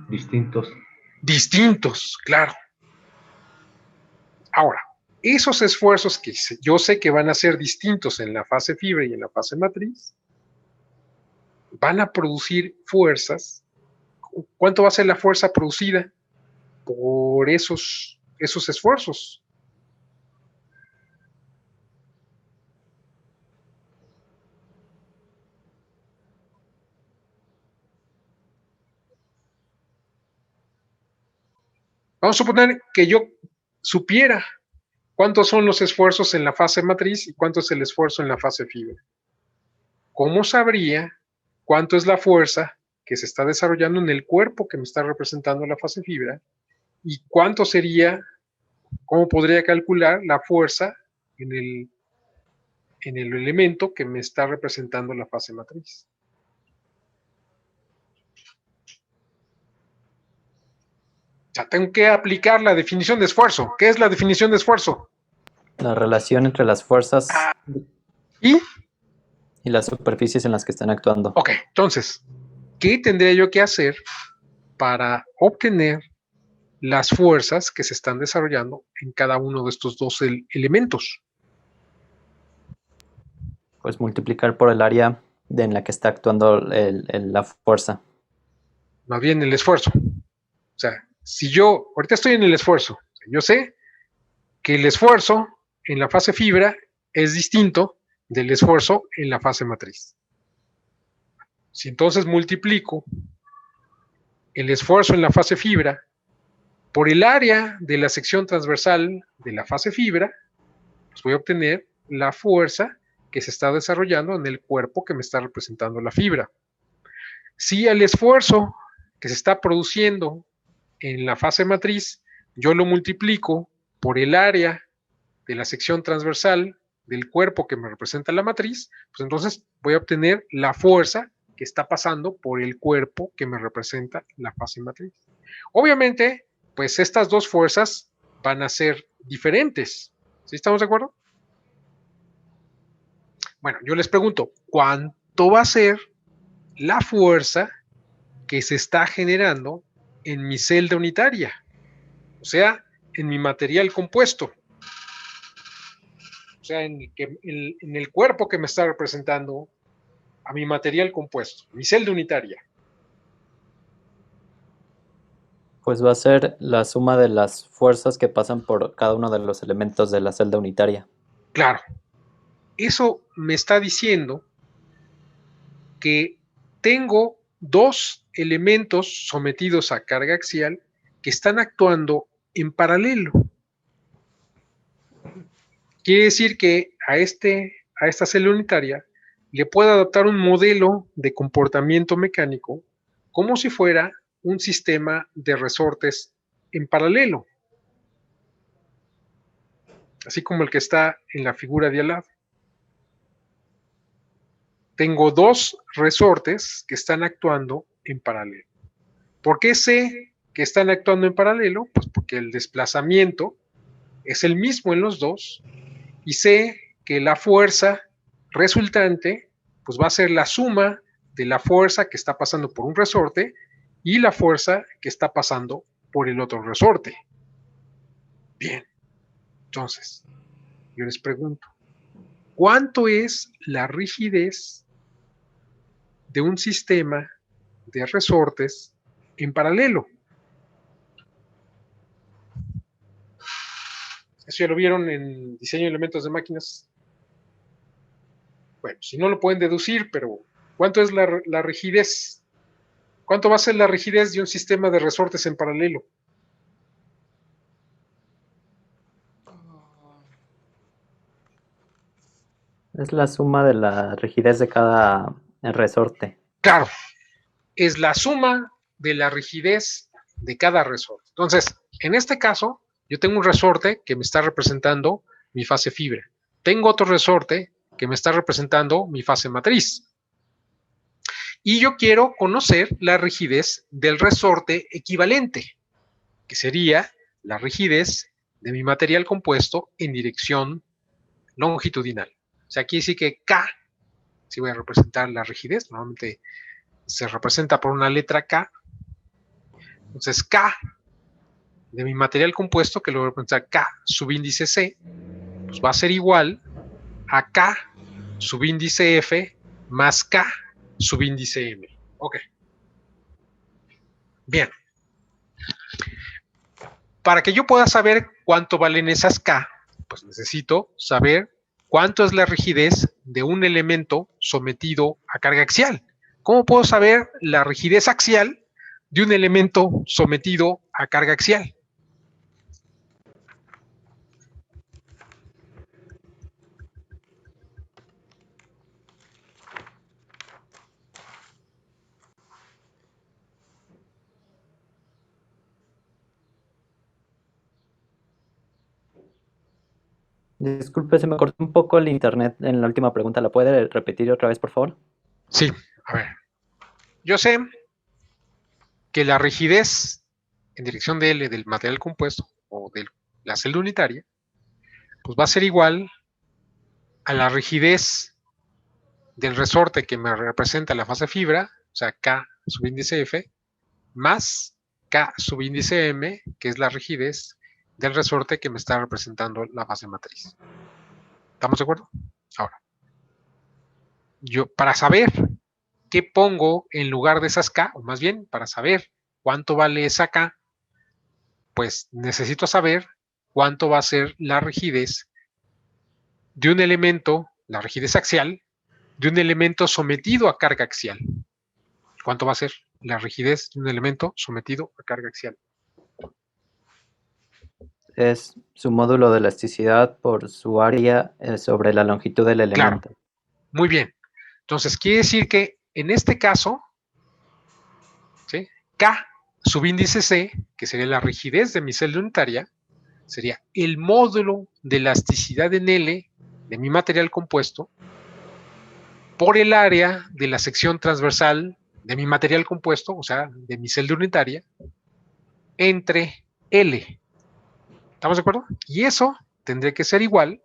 Distintos. Distintos, claro. Ahora, esos esfuerzos que yo sé que van a ser distintos en la fase fibra y en la fase matriz, van a producir fuerzas. ¿Cuánto va a ser la fuerza producida por esos esfuerzos? Vamos a suponer que yo supiera cuántos son los esfuerzos en la fase matriz y cuánto es el esfuerzo en la fase fibra. ¿Cómo sabría cuánto es la fuerza que se está desarrollando en el cuerpo que me está representando la fase fibra y cuánto sería, cómo podría calcular la fuerza en el elemento que me está representando la fase matriz? O sea, tengo que aplicar la definición de esfuerzo. ¿Qué es la definición de esfuerzo? La relación entre las fuerzas Y, y las superficies en las que están actuando. ok, entonces, ¿qué tendría yo que hacer para obtener las fuerzas que se están desarrollando en cada uno de estos dos elementos? Pues multiplicar por el área en la que está actuando la fuerza. Más bien el esfuerzo. O sea, si yo, ahorita estoy en el esfuerzo, yo sé que el esfuerzo en la fase fibra es distinto del esfuerzo en la fase matriz. Si entonces multiplico el esfuerzo en la fase fibra por el área de la sección transversal de la fase fibra, pues voy a obtener la fuerza que se está desarrollando en el cuerpo que me está representando la fibra. Si el esfuerzo que se está produciendo en la fase matriz, yo lo multiplico por el área de la sección transversal del cuerpo que me representa la matriz, pues entonces voy a obtener la fuerza que está pasando por el cuerpo que me representa la fase matriz. Obviamente, pues estas dos fuerzas van a ser diferentes. ¿Sí estamos de acuerdo? Bueno, yo les pregunto, ¿cuánto va a ser la fuerza que se está generando en mi celda unitaria? O sea, en mi material compuesto. O sea, en el cuerpo que me está representando a mi material compuesto, mi celda unitaria. Pues va a ser la suma de las fuerzas que pasan por cada uno de los elementos de la celda unitaria. Claro, eso me está diciendo que tengo dos elementos sometidos a carga axial que están actuando en paralelo. Quiere decir que a esta celda unitaria le puedo adaptar un modelo de comportamiento mecánico como si fuera un sistema de resortes en paralelo. así como el que está en la figura de al lado. Tengo dos resortes que están actuando en paralelo. ¿Por qué sé que están actuando en paralelo? Pues porque el desplazamiento es el mismo en los dos y sé que la fuerza resultante pues va a ser la suma de la fuerza que está pasando por un resorte y la fuerza que está pasando por el otro resorte. Bien, entonces yo les pregunto, ¿cuánto es la rigidez de un sistema de resortes en paralelo? Eso ya lo vieron en diseño de elementos de máquinas. Bueno, si no lo pueden deducir, pero ¿cuánto es la rigidez? ¿Cuánto va a ser la rigidez de un sistema de resortes en paralelo? Es la suma de la rigidez de cada resorte. Claro, es la suma de la rigidez de cada resorte. Entonces, en este caso, yo tengo un resorte que me está representando mi fase fibra. Tengo otro resorte que me está representando mi fase matriz. Y yo quiero conocer la rigidez del resorte equivalente, que sería la rigidez de mi material compuesto en dirección longitudinal. O sea, aquí sí que K, si voy a representar la rigidez, normalmente se representa por una letra K. Entonces, K de mi material compuesto, que lo voy a representar K subíndice C, pues va a ser igual a K subíndice F más K subíndice M. Ok. Bien. Para que yo pueda saber cuánto valen esas K, pues necesito saber cuánto es la rigidez de un elemento sometido a carga axial. ¿Cómo puedo saber la rigidez axial de un elemento sometido a carga axial? Disculpe, se me cortó un poco el internet en la última pregunta. ¿La puede repetir otra vez, por favor? Sí, a ver. Yo sé que la rigidez en dirección de L del material compuesto o de la celda unitaria, pues va a ser igual a la rigidez del resorte que me representa la fase fibra, o sea, K subíndice F, más K subíndice M, que es la rigidez del resorte que me está representando la fase matriz. ¿Estamos de acuerdo? Ahora, yo para saber qué pongo en lugar de esas K, o más bien para saber cuánto vale esa K, pues necesito saber cuánto va a ser la rigidez de un elemento, la rigidez axial, de un elemento sometido a carga axial. ¿Cuánto va a ser la rigidez de un elemento sometido a carga axial? Es su módulo de elasticidad por su área sobre la longitud del elemento. Claro. Muy bien. Entonces, quiere decir que en este caso, ¿sí? K subíndice C, que sería la rigidez de mi celda unitaria, sería el módulo de elasticidad en L de mi material compuesto por el área de la sección transversal de mi material compuesto, o sea, de mi celda unitaria, entre L. ¿Estamos de acuerdo? Y eso tendría que ser igual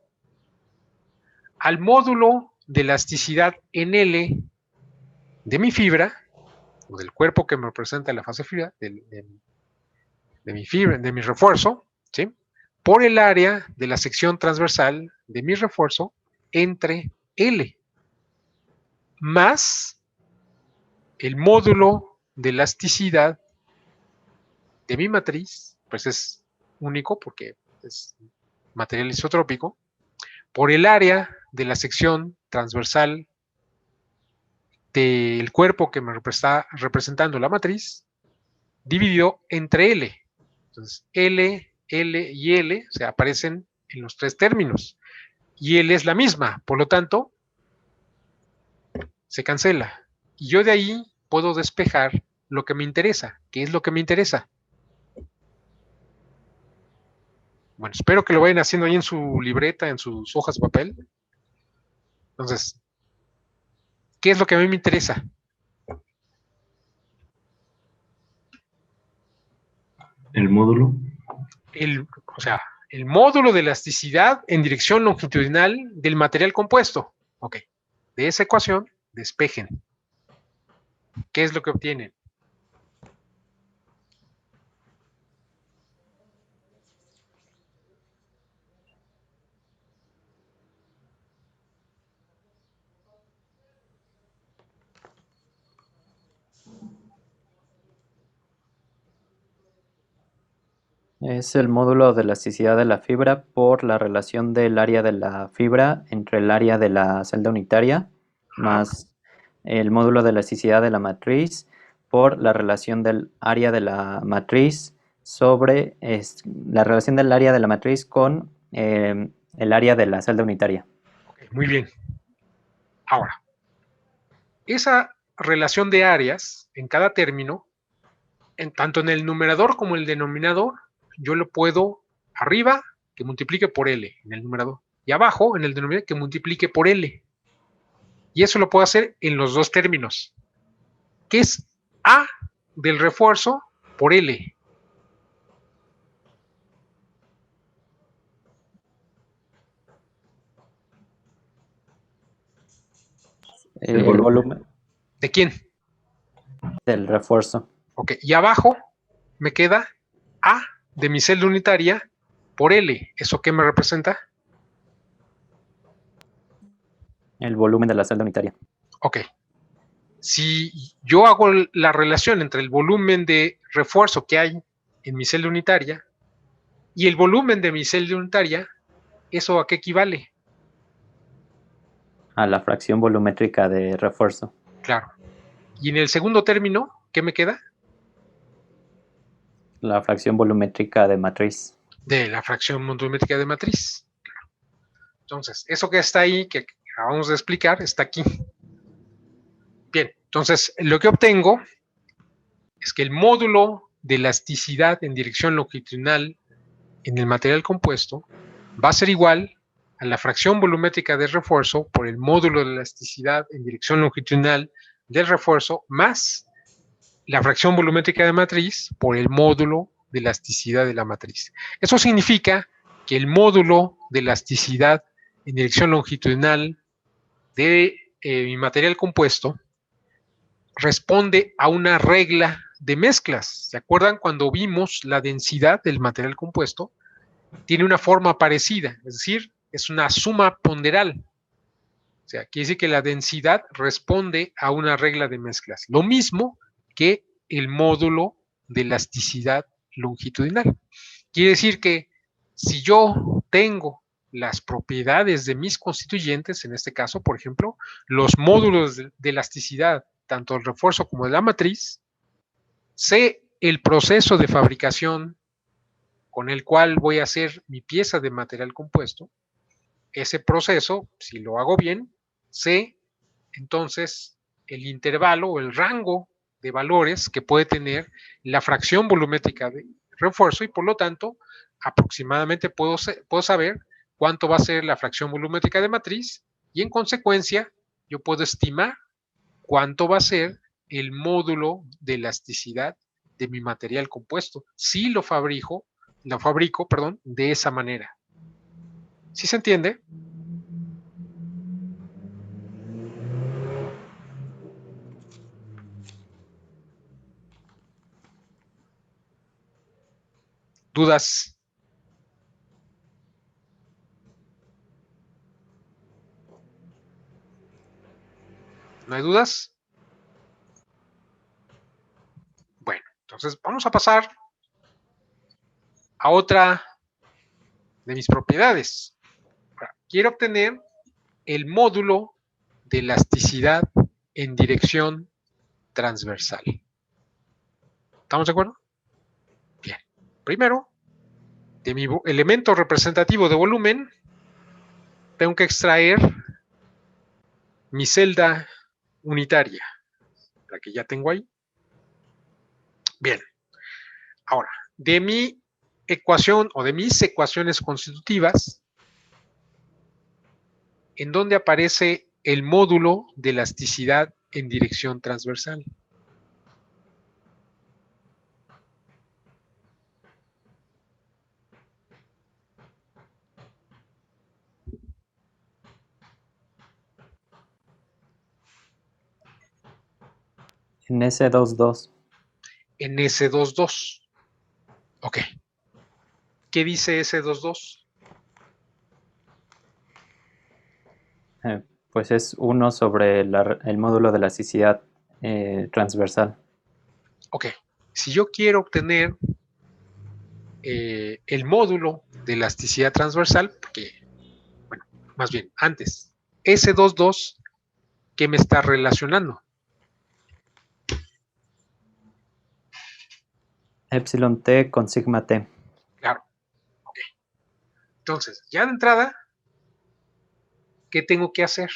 al módulo de elasticidad en L de mi fibra, o del cuerpo que me representa la fase fibra, de mi fibra, de mi refuerzo, ¿sí? Por el área de la sección transversal de mi refuerzo entre L, más el módulo de elasticidad de mi matriz, pues es único porque es material isotrópico, por el área de la sección transversal del cuerpo que me está representando la matriz, dividido entre L. Entonces, L, L y L, o sea, aparecen en los tres términos. Y L es la misma, por lo tanto, se cancela. Y yo de ahí puedo despejar lo que me interesa. ¿Qué es lo que me interesa? Bueno, espero que lo vayan haciendo ahí en su libreta, en sus hojas de papel. Entonces, ¿qué es lo que a mí me interesa? El módulo. O sea, el módulo de elasticidad en dirección longitudinal del material compuesto. Ok. De esa ecuación, despejen. ¿Qué es lo que obtienen? Es el módulo de elasticidad de la fibra por la relación del área de la fibra entre el área de la celda unitaria más el módulo de elasticidad de la matriz por la relación del área de la matriz sobre la relación del área de la matriz con el área de la celda unitaria. Ok, muy bien. Ahora, esa relación de áreas en cada término, tanto en el numerador como en el denominador, yo lo puedo arriba que multiplique por L en el numerador y abajo en el denominador que multiplique por L. Y eso lo puedo hacer en los dos términos, que es A del refuerzo por L. El El volumen. volumen ¿De quién? del refuerzo. Ok, y abajo me queda A de mi celda unitaria por L. ¿Eso qué me representa? El volumen de la celda unitaria. Ok. Si yo hago la relación entre el volumen de refuerzo que hay en mi celda unitaria y el volumen de mi celda unitaria, ¿eso a qué equivale? A la fracción volumétrica de refuerzo. Claro. Y en el segundo término, ¿qué me queda? La fracción volumétrica de matriz. De la fracción volumétrica de matriz. Entonces, eso que está ahí, que acabamos de explicar, está aquí. Bien, entonces lo que obtengo es que el módulo de elasticidad en dirección longitudinal en el material compuesto va a ser igual a la fracción volumétrica de refuerzo por el módulo de elasticidad en dirección longitudinal del refuerzo más la fracción volumétrica de matriz por el módulo de elasticidad de la matriz. Eso significa que el módulo de elasticidad en dirección longitudinal de mi material compuesto responde a una regla de mezclas. ¿Se acuerdan cuando vimos la densidad del material compuesto? Tiene una forma parecida, es decir, es una suma ponderal. O sea, quiere decir que la densidad responde a una regla de mezclas. Lo mismo que el módulo de elasticidad longitudinal. Quiere decir que si yo tengo las propiedades de mis constituyentes, en este caso, por ejemplo, los módulos de elasticidad, tanto el refuerzo como de la matriz, sé el proceso de fabricación con el cual voy a hacer mi pieza de material compuesto, ese proceso, si lo hago bien, sé entonces el intervalo o el rango de valores que puede tener la fracción volumétrica de refuerzo y por lo tanto aproximadamente puedo saber cuánto va a ser la fracción volumétrica de matriz y en consecuencia yo puedo estimar cuánto va a ser el módulo de elasticidad de mi material compuesto si lo fabrico, de esa manera. ¿Sí se entiende? ¿Dudas? ¿No hay dudas? Bueno, entonces vamos a pasar a otra de mis propiedades. Quiero obtener el módulo de elasticidad en dirección transversal. ¿Estamos de acuerdo? Bien. Primero, de mi elemento representativo de volumen, tengo que extraer mi celda unitaria, la que ya tengo ahí. Bien. Ahora, de mi ecuación o de mis ecuaciones constitutivas en donde aparece el módulo de elasticidad en dirección transversal. En S22. En S22. Ok. ¿Qué dice S22? Pues es 1 sobre el módulo de elasticidad transversal. Ok. Si yo quiero obtener el módulo de elasticidad transversal, porque, bueno, más bien, antes, S22, ¿qué me está relacionando? Epsilon T con sigma T. Claro. Ok. Entonces, ya de entrada, ¿qué tengo que hacer?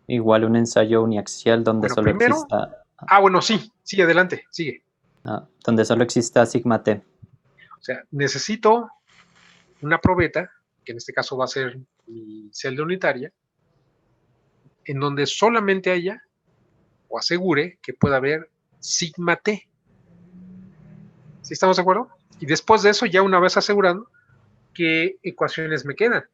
Igual un ensayo uniaxial donde Bueno, solo primero, exista, bueno, sí, adelante, sigue. donde solo exista sigma T. O sea, necesito una probeta, que en este caso va a ser mi celda unitaria, en donde solamente haya o asegure que pueda haber sigma T. ¿Sí estamos de acuerdo? Y después de eso, ya una vez asegurando, ¿qué ecuaciones me quedan?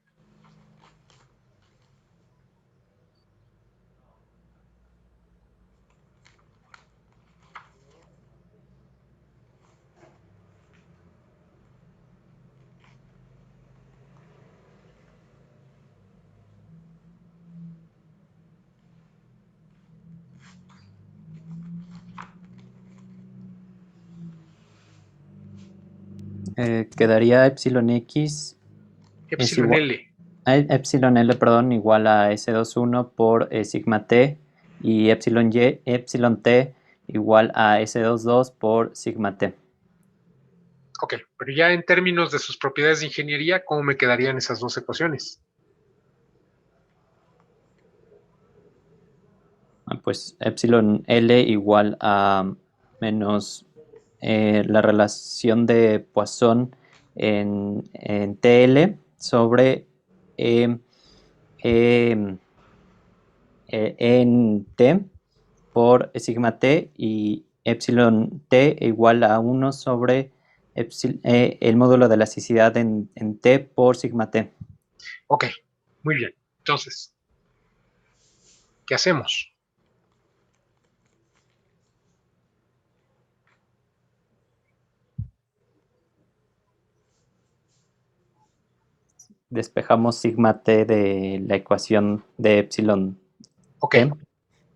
Quedaría epsilon X es Epsilon igual, L. epsilon L, perdón, igual a S21 por sigma T y epsilon T igual a S22 por sigma T. Ok, pero ya en términos de sus propiedades de ingeniería, ¿cómo me quedarían esas dos ecuaciones? Pues epsilon L igual a menos la relación de Poisson en TL sobre E, E, en T por sigma T y epsilon T igual a 1 sobre el módulo de elasticidad en T por sigma T. Ok, muy bien. Entonces, ¿qué hacemos? Despejamos sigma T de la ecuación de epsilon Ok, T.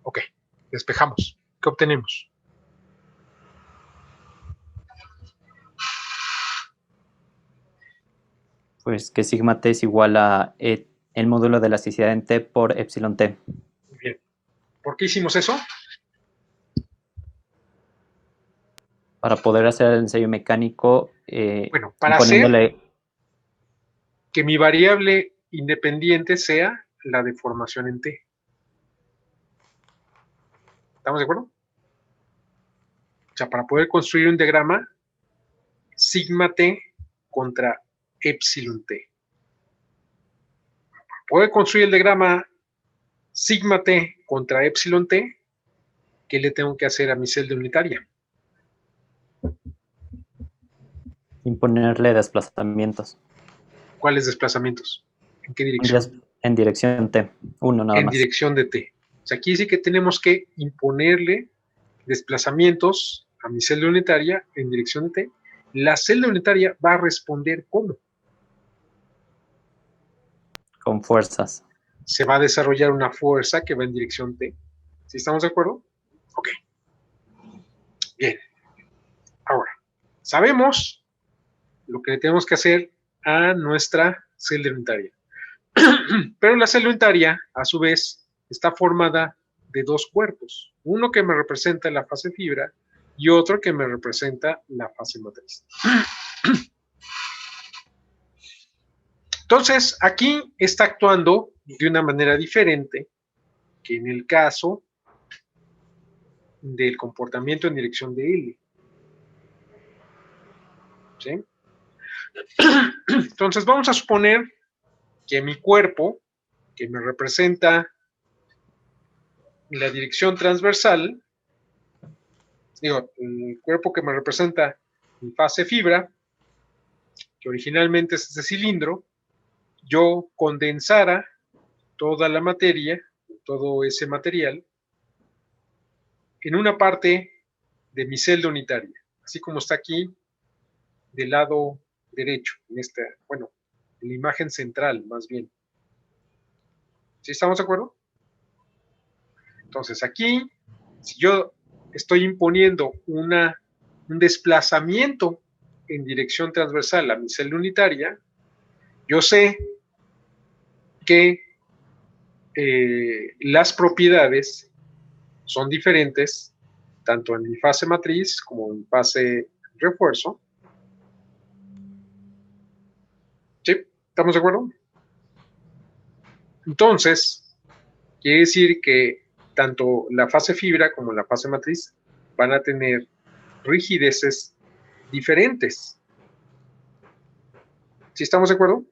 ok, despejamos. ¿Qué obtenemos? Pues que sigma T es igual a el módulo de elasticidad en T por epsilon T. Muy bien. ¿Por qué hicimos eso? Para poder hacer el ensayo mecánico, Bueno, para hacer imponiéndole que mi variable independiente sea la deformación en T. ¿Estamos de acuerdo? O sea, para poder construir un diagrama, sigma T contra epsilon T. Para poder construir el diagrama sigma T contra epsilon T, ¿qué le tengo que hacer a mi celda unitaria? imponerle desplazamientos ¿Cuáles desplazamientos? ¿En qué dirección? en dirección T, uno nada En más. dirección de T. O sea, aquí dice que tenemos que imponerle desplazamientos a mi celda unitaria en dirección de T. La celda unitaria va a responder ¿cómo? Con fuerzas. Se va a desarrollar una fuerza que va en dirección T. ¿Sí estamos de acuerdo? Ok. Bien. Ahora, sabemos lo que le tenemos que hacer a nuestra celda unitaria. Pero la celda unitaria, a su vez, está formada de dos cuerpos. Uno que me representa la fase fibra y otro que me representa la fase matriz. Entonces, aquí está actuando de una manera diferente que en el caso del comportamiento en dirección de L. ¿Sí? Entonces vamos a suponer que mi cuerpo, que me representa la dirección transversal, digo, el cuerpo que me representa mi fase fibra, que originalmente es este cilindro, yo condensara toda la materia, todo ese material, en una parte de mi celda unitaria, así como está aquí del lado derecho, en esta, bueno, en la imagen central más bien. ¿Sí estamos de acuerdo? Entonces aquí, si yo estoy imponiendo un desplazamiento en dirección transversal a mi celda unitaria, yo sé que las propiedades son diferentes tanto en mi fase matriz como en mi fase refuerzo. ¿Sí? ¿Estamos de acuerdo? Entonces, quiere decir que tanto la fase fibra como la fase matriz van a tener rigideces diferentes. ¿Sí estamos de acuerdo?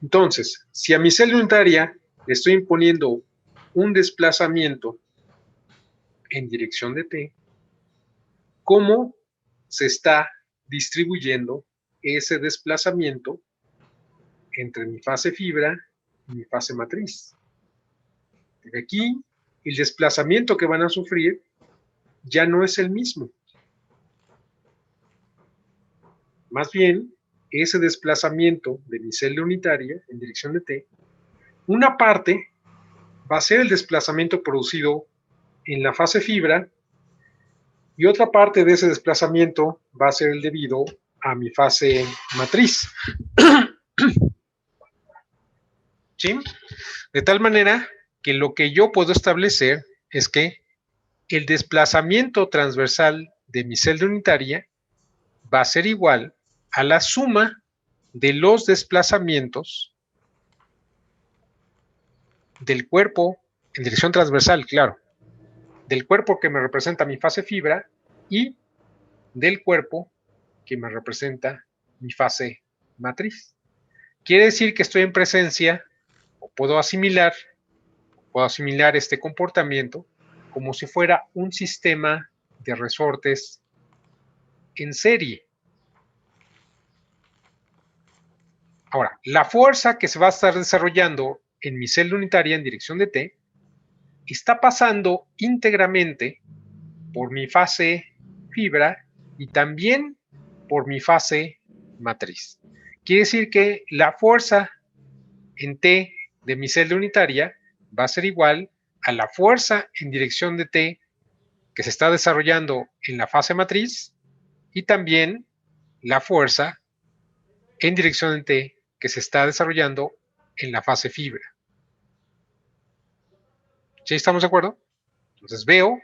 Entonces, si a mi celda unitaria le estoy imponiendo un desplazamiento en dirección de t, ¿cómo se está distribuyendo ese desplazamiento entre mi fase fibra y mi fase matriz? De aquí, el desplazamiento que van a sufrir ya no es el mismo. Más bien, ese desplazamiento de mi celda unitaria en dirección de t, una parte va a ser el desplazamiento producido en la fase fibra y otra parte de ese desplazamiento va a ser el debido a mi fase matriz. ¿Sí? De tal manera que lo que yo puedo establecer es que el desplazamiento transversal de mi celda unitaria va a ser igual a la suma de los desplazamientos del cuerpo en dirección transversal, claro, del cuerpo que me representa mi fase fibra y del cuerpo que me representa mi fase matriz. Quiere decir que estoy en presencia o puedo asimilar este comportamiento como si fuera un sistema de resortes en serie. Ahora, la fuerza que se va a estar desarrollando en mi celda unitaria en dirección de t está pasando íntegramente por mi fase fibra y también por mi fase matriz. Quiere decir que la fuerza en t de mi celda unitaria va a ser igual a la fuerza en dirección de t que se está desarrollando en la fase matriz y también la fuerza en dirección de t que se está desarrollando en la fase fibra. ¿Sí estamos de acuerdo? Entonces veo,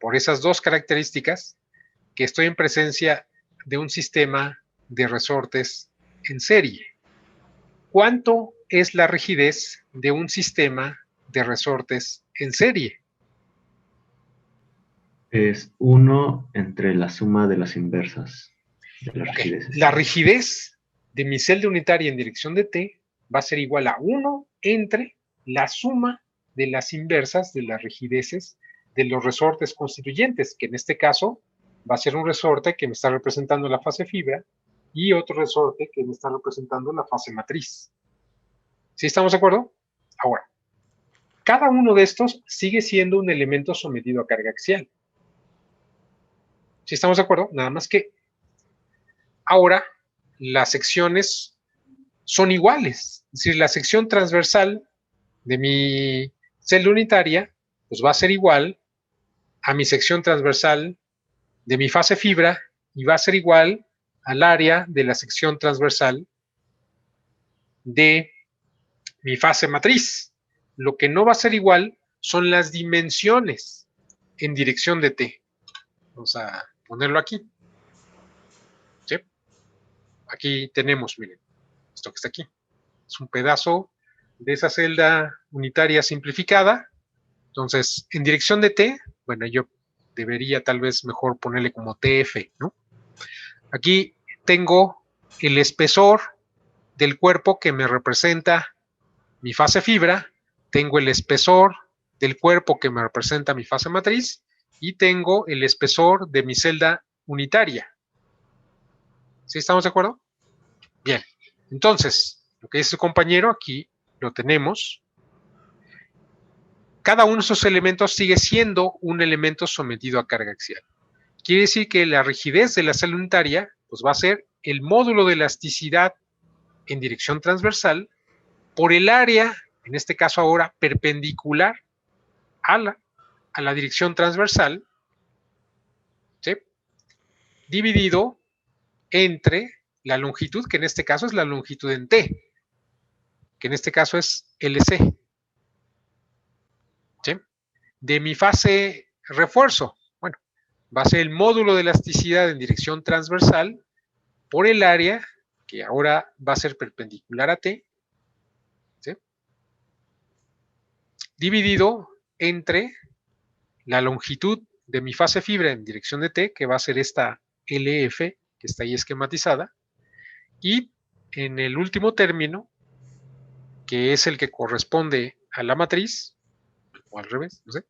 por esas dos características, que estoy en presencia de un sistema de resortes en serie. ¿Cuánto es la rigidez de un sistema de resortes en serie? Es 1 entre la suma de las inversas de las rigideces. La rigidez de mi celda unitaria en dirección de t va a ser igual a 1 entre la suma de las inversas de las rigideces de los resortes constituyentes, que en este caso va a ser un resorte que me está representando la fase fibra y otro resorte que me está representando la fase matriz. ¿Sí estamos de acuerdo? Ahora, cada uno de estos sigue siendo un elemento sometido a carga axial. ¿Sí estamos de acuerdo? Nada más que ahora las secciones son iguales. Es decir, la sección transversal de mi celda unitaria pues va a ser igual a mi sección transversal de mi fase fibra y va a ser igual al área de la sección transversal de mi fase matriz. Lo que no va a ser igual son las dimensiones en dirección de t. Vamos a ponerlo aquí. ¿Sí? Aquí tenemos, miren, esto que está aquí. Es un pedazo de esa celda unitaria simplificada. Entonces, en dirección de T, bueno, yo debería tal vez mejor ponerle como TF, ¿no? Aquí tengo el espesor del cuerpo que me representa mi fase fibra, tengo el espesor del cuerpo que me representa mi fase matriz y tengo el espesor de mi celda unitaria. ¿Sí estamos de acuerdo? Bien, entonces, lo que dice el compañero aquí lo tenemos. Cada uno de esos elementos sigue siendo un elemento sometido a carga axial. Quiere decir que la rigidez de la celda unitaria pues va a ser el módulo de elasticidad en dirección transversal por el área, en este caso ahora perpendicular a la dirección transversal, ¿sí? Dividido entre la longitud, que en este caso es la longitud en T, que en este caso es LC, ¿sí? De mi fase refuerzo, bueno, va a ser el módulo de elasticidad en dirección transversal por el área, que ahora va a ser perpendicular a T, ¿sí? Dividido entre la longitud de mi fase fibra en dirección de T, que va a ser esta LF, que está ahí esquematizada, y en el último término, que es el que corresponde a la matriz, o al revés, no sé.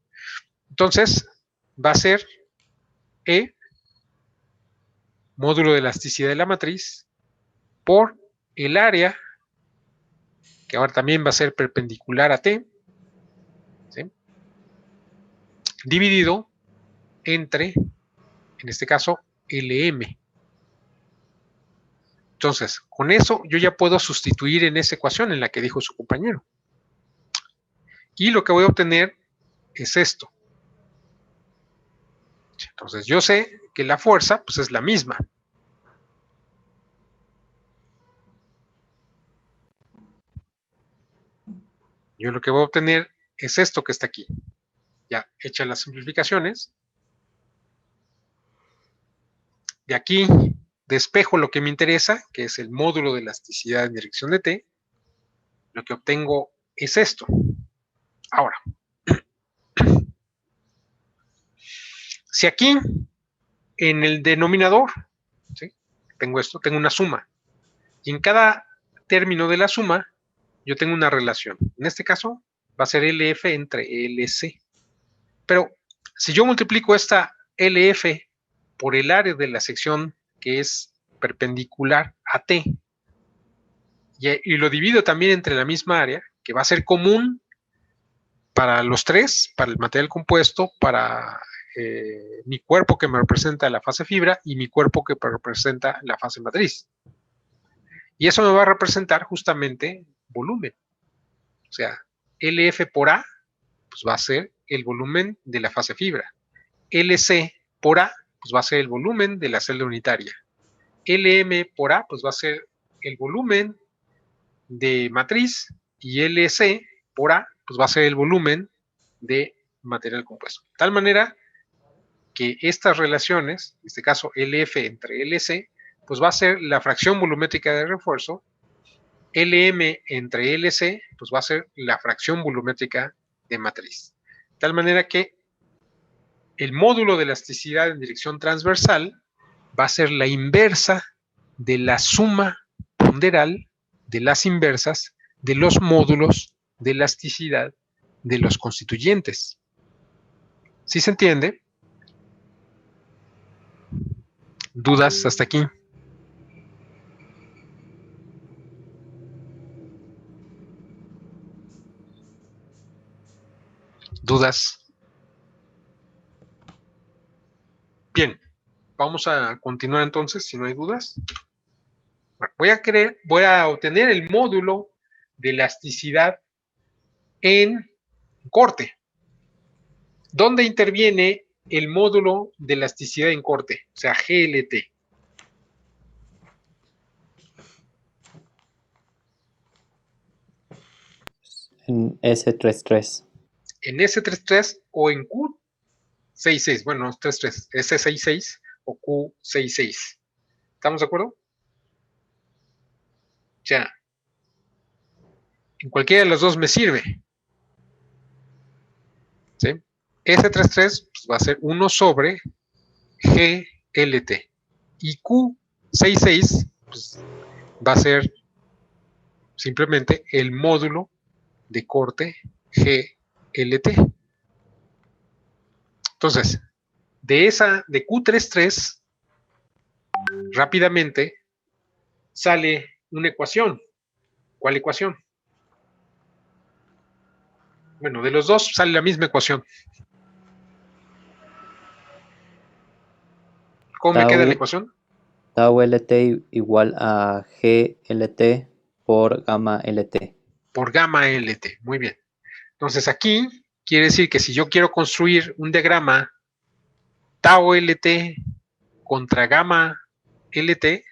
Entonces, va a ser E, módulo de elasticidad de la matriz, por el área, que ahora también va a ser perpendicular a T, ¿sí? Dividido entre, en este caso, LM. Entonces, con eso yo ya puedo sustituir en esa ecuación en la que dijo su compañero. Y lo que voy a obtener es esto. Entonces, yo sé que la fuerza pues, es la misma. Yo lo que voy a obtener es esto que está aquí. Ya hechas las simplificaciones. De aquí despejo lo que me interesa, que es el módulo de elasticidad en dirección de T. Lo que obtengo es esto. Ahora, si aquí en el denominador, ¿sí? Tengo esto, tengo una suma. Y en cada término de la suma, yo tengo una relación. En este caso, va a ser LF entre LC. Pero si yo multiplico esta LF por el área de la sección que es perpendicular a T, y lo divido también entre la misma área, que va a ser común para los tres, para el material compuesto, para mi cuerpo que me representa la fase fibra y mi cuerpo que me representa la fase matriz. Y eso me va a representar justamente volumen. O sea, LF por A pues va a ser el volumen de la fase fibra. LC por A pues va a ser el volumen de la celda unitaria. LM por A pues va a ser el volumen de matriz y LC por A pues va a ser el volumen de material compuesto. De tal manera que estas relaciones, en este caso LF entre LC, pues va a ser la fracción volumétrica de refuerzo, LM entre LC, pues va a ser la fracción volumétrica de matriz. De tal manera que el módulo de elasticidad en dirección transversal va a ser la inversa de la suma ponderal de las inversas de los módulos de elasticidad de los constituyentes. ¿Sí se entiende? ¿Dudas hasta aquí? ¿Dudas? Bien, vamos a continuar entonces, si no hay dudas. Bueno, voy a obtener el módulo de elasticidad en corte. ¿Dónde interviene el módulo de elasticidad en corte? O sea, GLT. En S33. En S33 o en Q66. Bueno, no 33, S66 o Q66. ¿Estamos de acuerdo? O sea, En cualquiera de los dos me sirve. ¿Sí? S33 pues, va a ser 1 sobre GLT. Y Q66 pues, va a ser simplemente el módulo de corte GLT. Entonces, de Q33, rápidamente sale una ecuación. ¿Cuál ecuación? Bueno, de los dos sale la misma ecuación. ¿Cómo me queda la ecuación? Tau LT igual a GLT por gamma LT. Por gamma LT. Muy bien. Entonces aquí quiere decir que si yo quiero construir un diagrama tau LT contra gamma LT,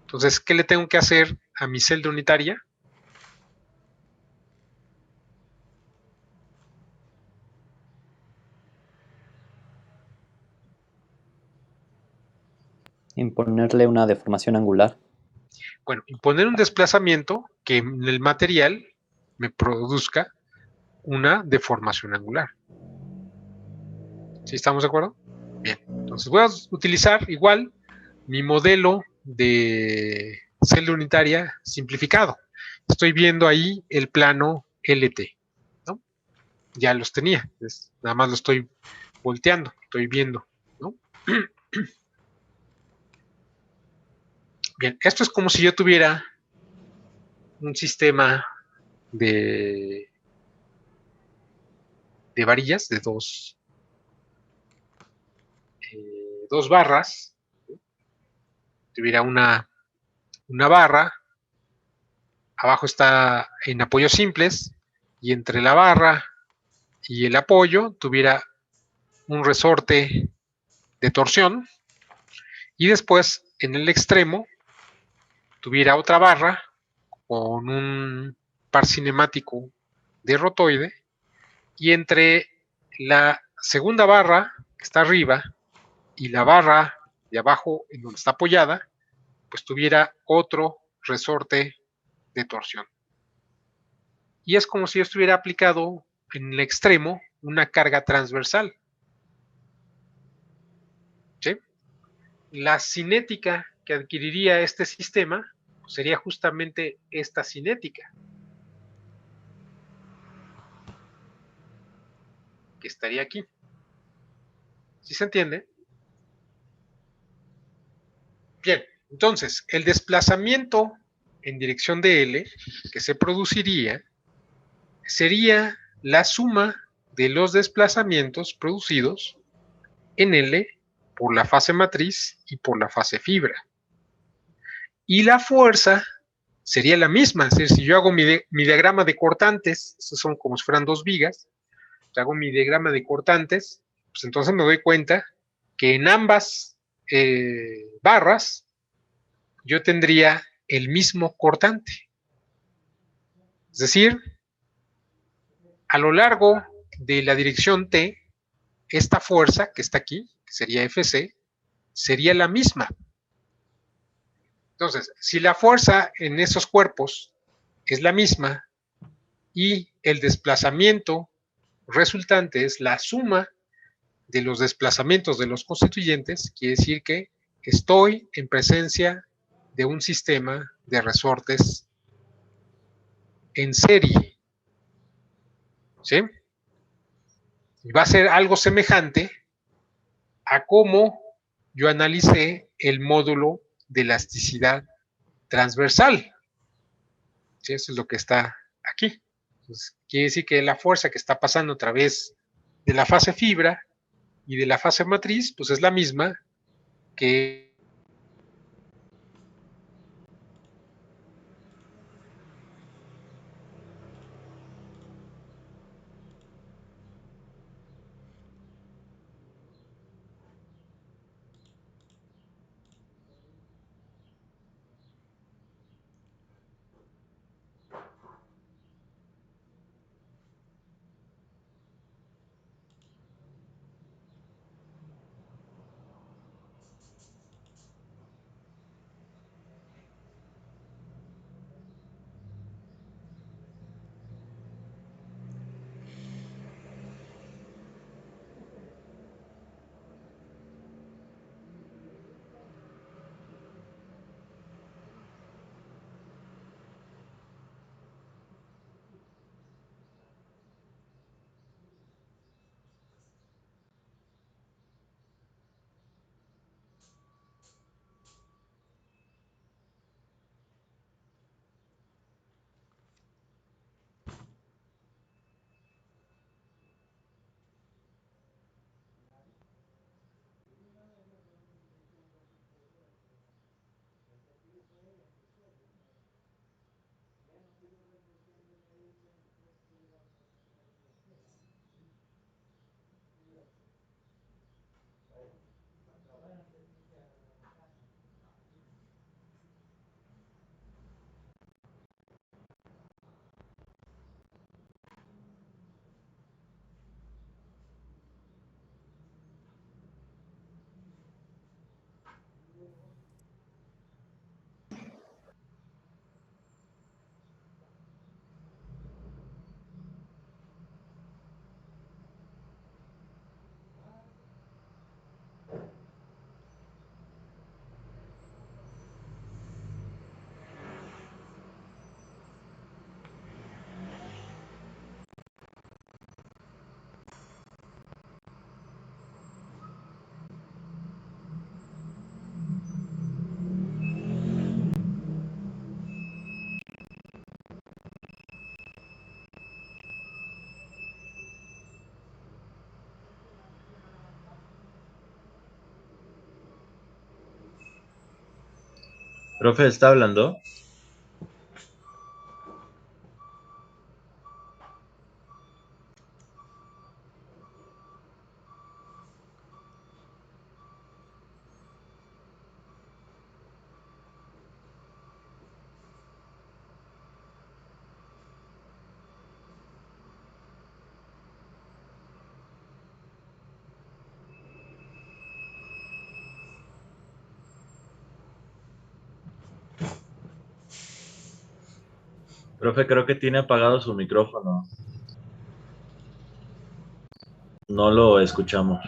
entonces, ¿qué le tengo que hacer a mi celda unitaria? Imponerle una deformación angular. Bueno, imponer un desplazamiento que en el material me produzca una deformación angular. ¿Sí estamos de acuerdo? Bien, entonces voy a utilizar igual mi modelo de celda unitaria simplificado. Estoy viendo ahí el plano LT, ¿no? Ya los tenía, nada más lo estoy volteando, estoy viendo, ¿no? Bien, esto es como si yo tuviera un sistema de varillas, de dos barras, tuviera una barra, abajo está en apoyos simples, y entre la barra y el apoyo tuviera un resorte de torsión, y después en el extremo tuviera otra barra con un par cinemático de rotoide, y entre la segunda barra que está arriba y la barra de abajo en donde está apoyada, pues tuviera otro resorte de torsión. Y es como si yo estuviera aplicado en el extremo una carga transversal. ¿Sí? La cinética que adquiriría este sistema pues sería justamente esta cinética, que estaría aquí. ¿Sí se entiende? Bien, entonces, el desplazamiento en dirección de L que se produciría sería la suma de los desplazamientos producidos en L por la fase matriz y por la fase fibra. Y la fuerza sería la misma, es decir, si yo hago mi diagrama de cortantes, estos son como si fueran dos vigas, hago mi diagrama de cortantes, pues entonces me doy cuenta que en ambas barras yo tendría el mismo cortante. Es decir, a lo largo de la dirección T, esta fuerza que está aquí, que sería Fc, sería la misma. Entonces, si la fuerza en esos cuerpos es la misma y el desplazamiento resultante es la suma de los desplazamientos de los constituyentes, quiere decir que estoy en presencia de un sistema de resortes en serie. ¿Sí? Y va a ser algo semejante a cómo yo analicé el módulo de elasticidad transversal. ¿Sí? Eso es lo que está aquí. Entonces, quiere decir que la fuerza que está pasando a través de la fase fibra y de la fase matriz, pues es la misma que Profe, ¿está hablando? Profe, creo que tiene apagado su micrófono. No lo escuchamos.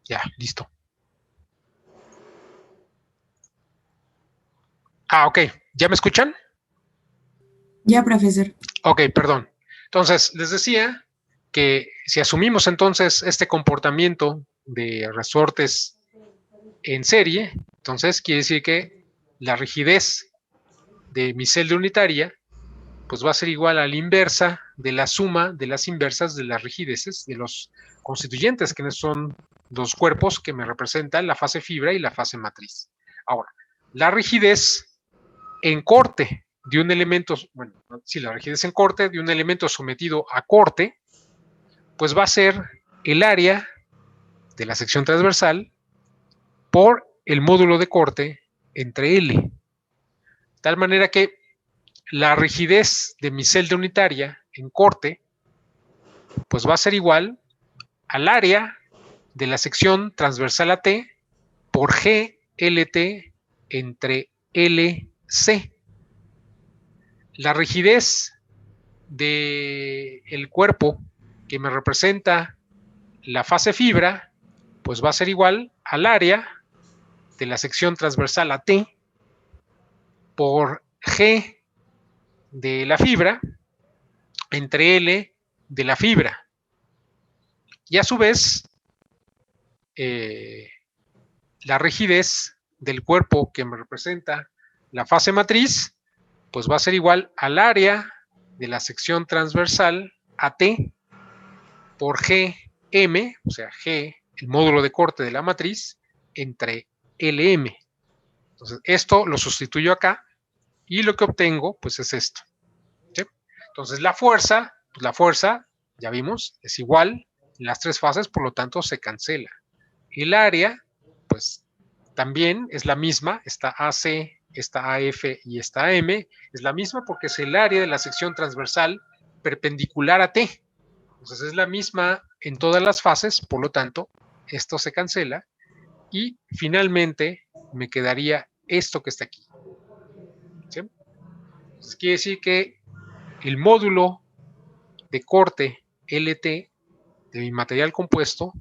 Ya, listo. Ah, ok. ¿Ya me escuchan? Ya, profesor. Ok, perdón. Entonces, les decía que si asumimos entonces este comportamiento de resortes en serie, entonces quiere decir que la rigidez de mi celda unitaria pues va a ser igual a la inversa de la suma de las inversas de las rigideces de los constituyentes, que son los cuerpos que me representan la fase fibra y la fase matriz. Ahora, la rigidez en corte de un elemento, bueno, sí, la rigidez en corte de un elemento sometido a corte, pues va a ser el área de la sección transversal por el módulo de corte entre L. De tal manera que la rigidez de mi celda unitaria en corte, pues va a ser igual al área de la sección transversal a T por GLT entre LC. La rigidez del cuerpo que me representa la fase fibra, pues va a ser igual al área de la sección transversal a T por G de la fibra entre L de la fibra. Y a su vez, la rigidez del cuerpo que me representa la fase matriz, pues va a ser igual al área de la sección transversal AT por GM, o sea, G, el módulo de corte de la matriz, entre LM. Entonces, esto lo sustituyo acá y lo que obtengo, pues es esto. ¿Sí? Entonces, pues la fuerza, ya vimos, es igual en las tres fases, por lo tanto, se cancela. El área, pues también es la misma, esta AC, esta AF y esta AM, es la misma porque es el área de la sección transversal perpendicular a T. Entonces es la misma en todas las fases, por lo tanto, esto se cancela y finalmente me quedaría esto que está aquí. ¿Sí? Entonces quiere decir que el módulo de corte LT de mi material compuesto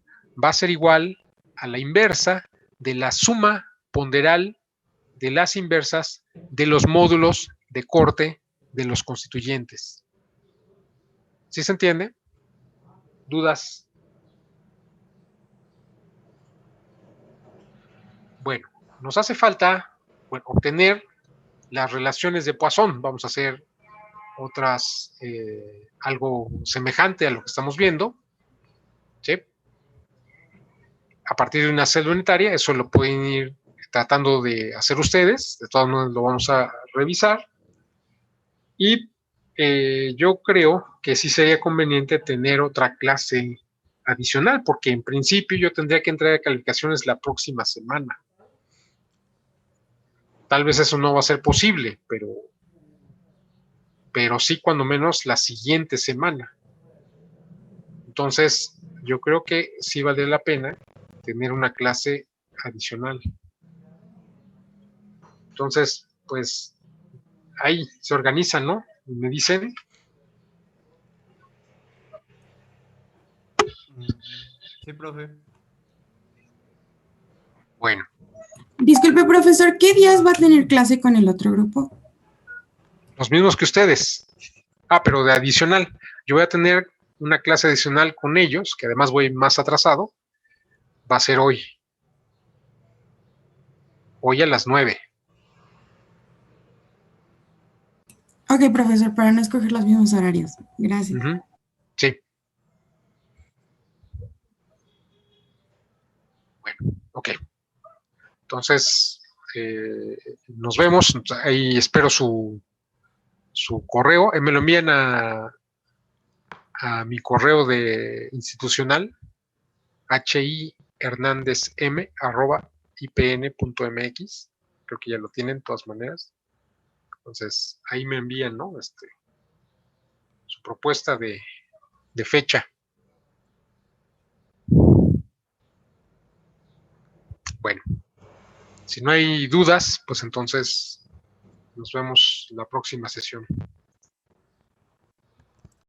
va a ser igual a la inversa de la suma ponderal de las inversas de los módulos de corte de los constituyentes. ¿Sí se entiende? ¿Dudas? Bueno, nos hace falta obtener las relaciones de Poisson. Vamos a hacer otras, algo semejante a lo que estamos viendo, ¿sí? A partir de una celda unitaria, eso lo pueden ir tratando de hacer ustedes, de todas maneras lo vamos a revisar, y yo creo que sí sería conveniente tener otra clase adicional, porque en principio yo tendría que entregar calificaciones la próxima semana. Tal vez eso no va a ser posible, pero sí cuando menos la siguiente semana. Entonces, yo creo que sí vale la pena tener una clase adicional. Entonces, pues ahí se organizan, ¿no? Me dicen. Sí, profe. Bueno, Disculpe, profesor, ¿qué días va a tener clase con el otro grupo? los mismos que ustedes. Ah, pero de adicional. Yo voy a tener una clase adicional con ellos, que además voy más atrasado. Va a ser hoy. Hoy a las 9. Ok, profesor, para no escoger los mismos horarios. Gracias. Uh-huh. Sí. Bueno, ok. Entonces, nos vemos. Ahí espero su correo. Me lo envían a mi correo de institucional, hihernandezm@ipn.mx. Creo que ya lo tienen de todas maneras. Entonces, ahí me envían, ¿no? Su propuesta de fecha. Bueno, si no hay dudas, pues entonces nos vemos la próxima sesión.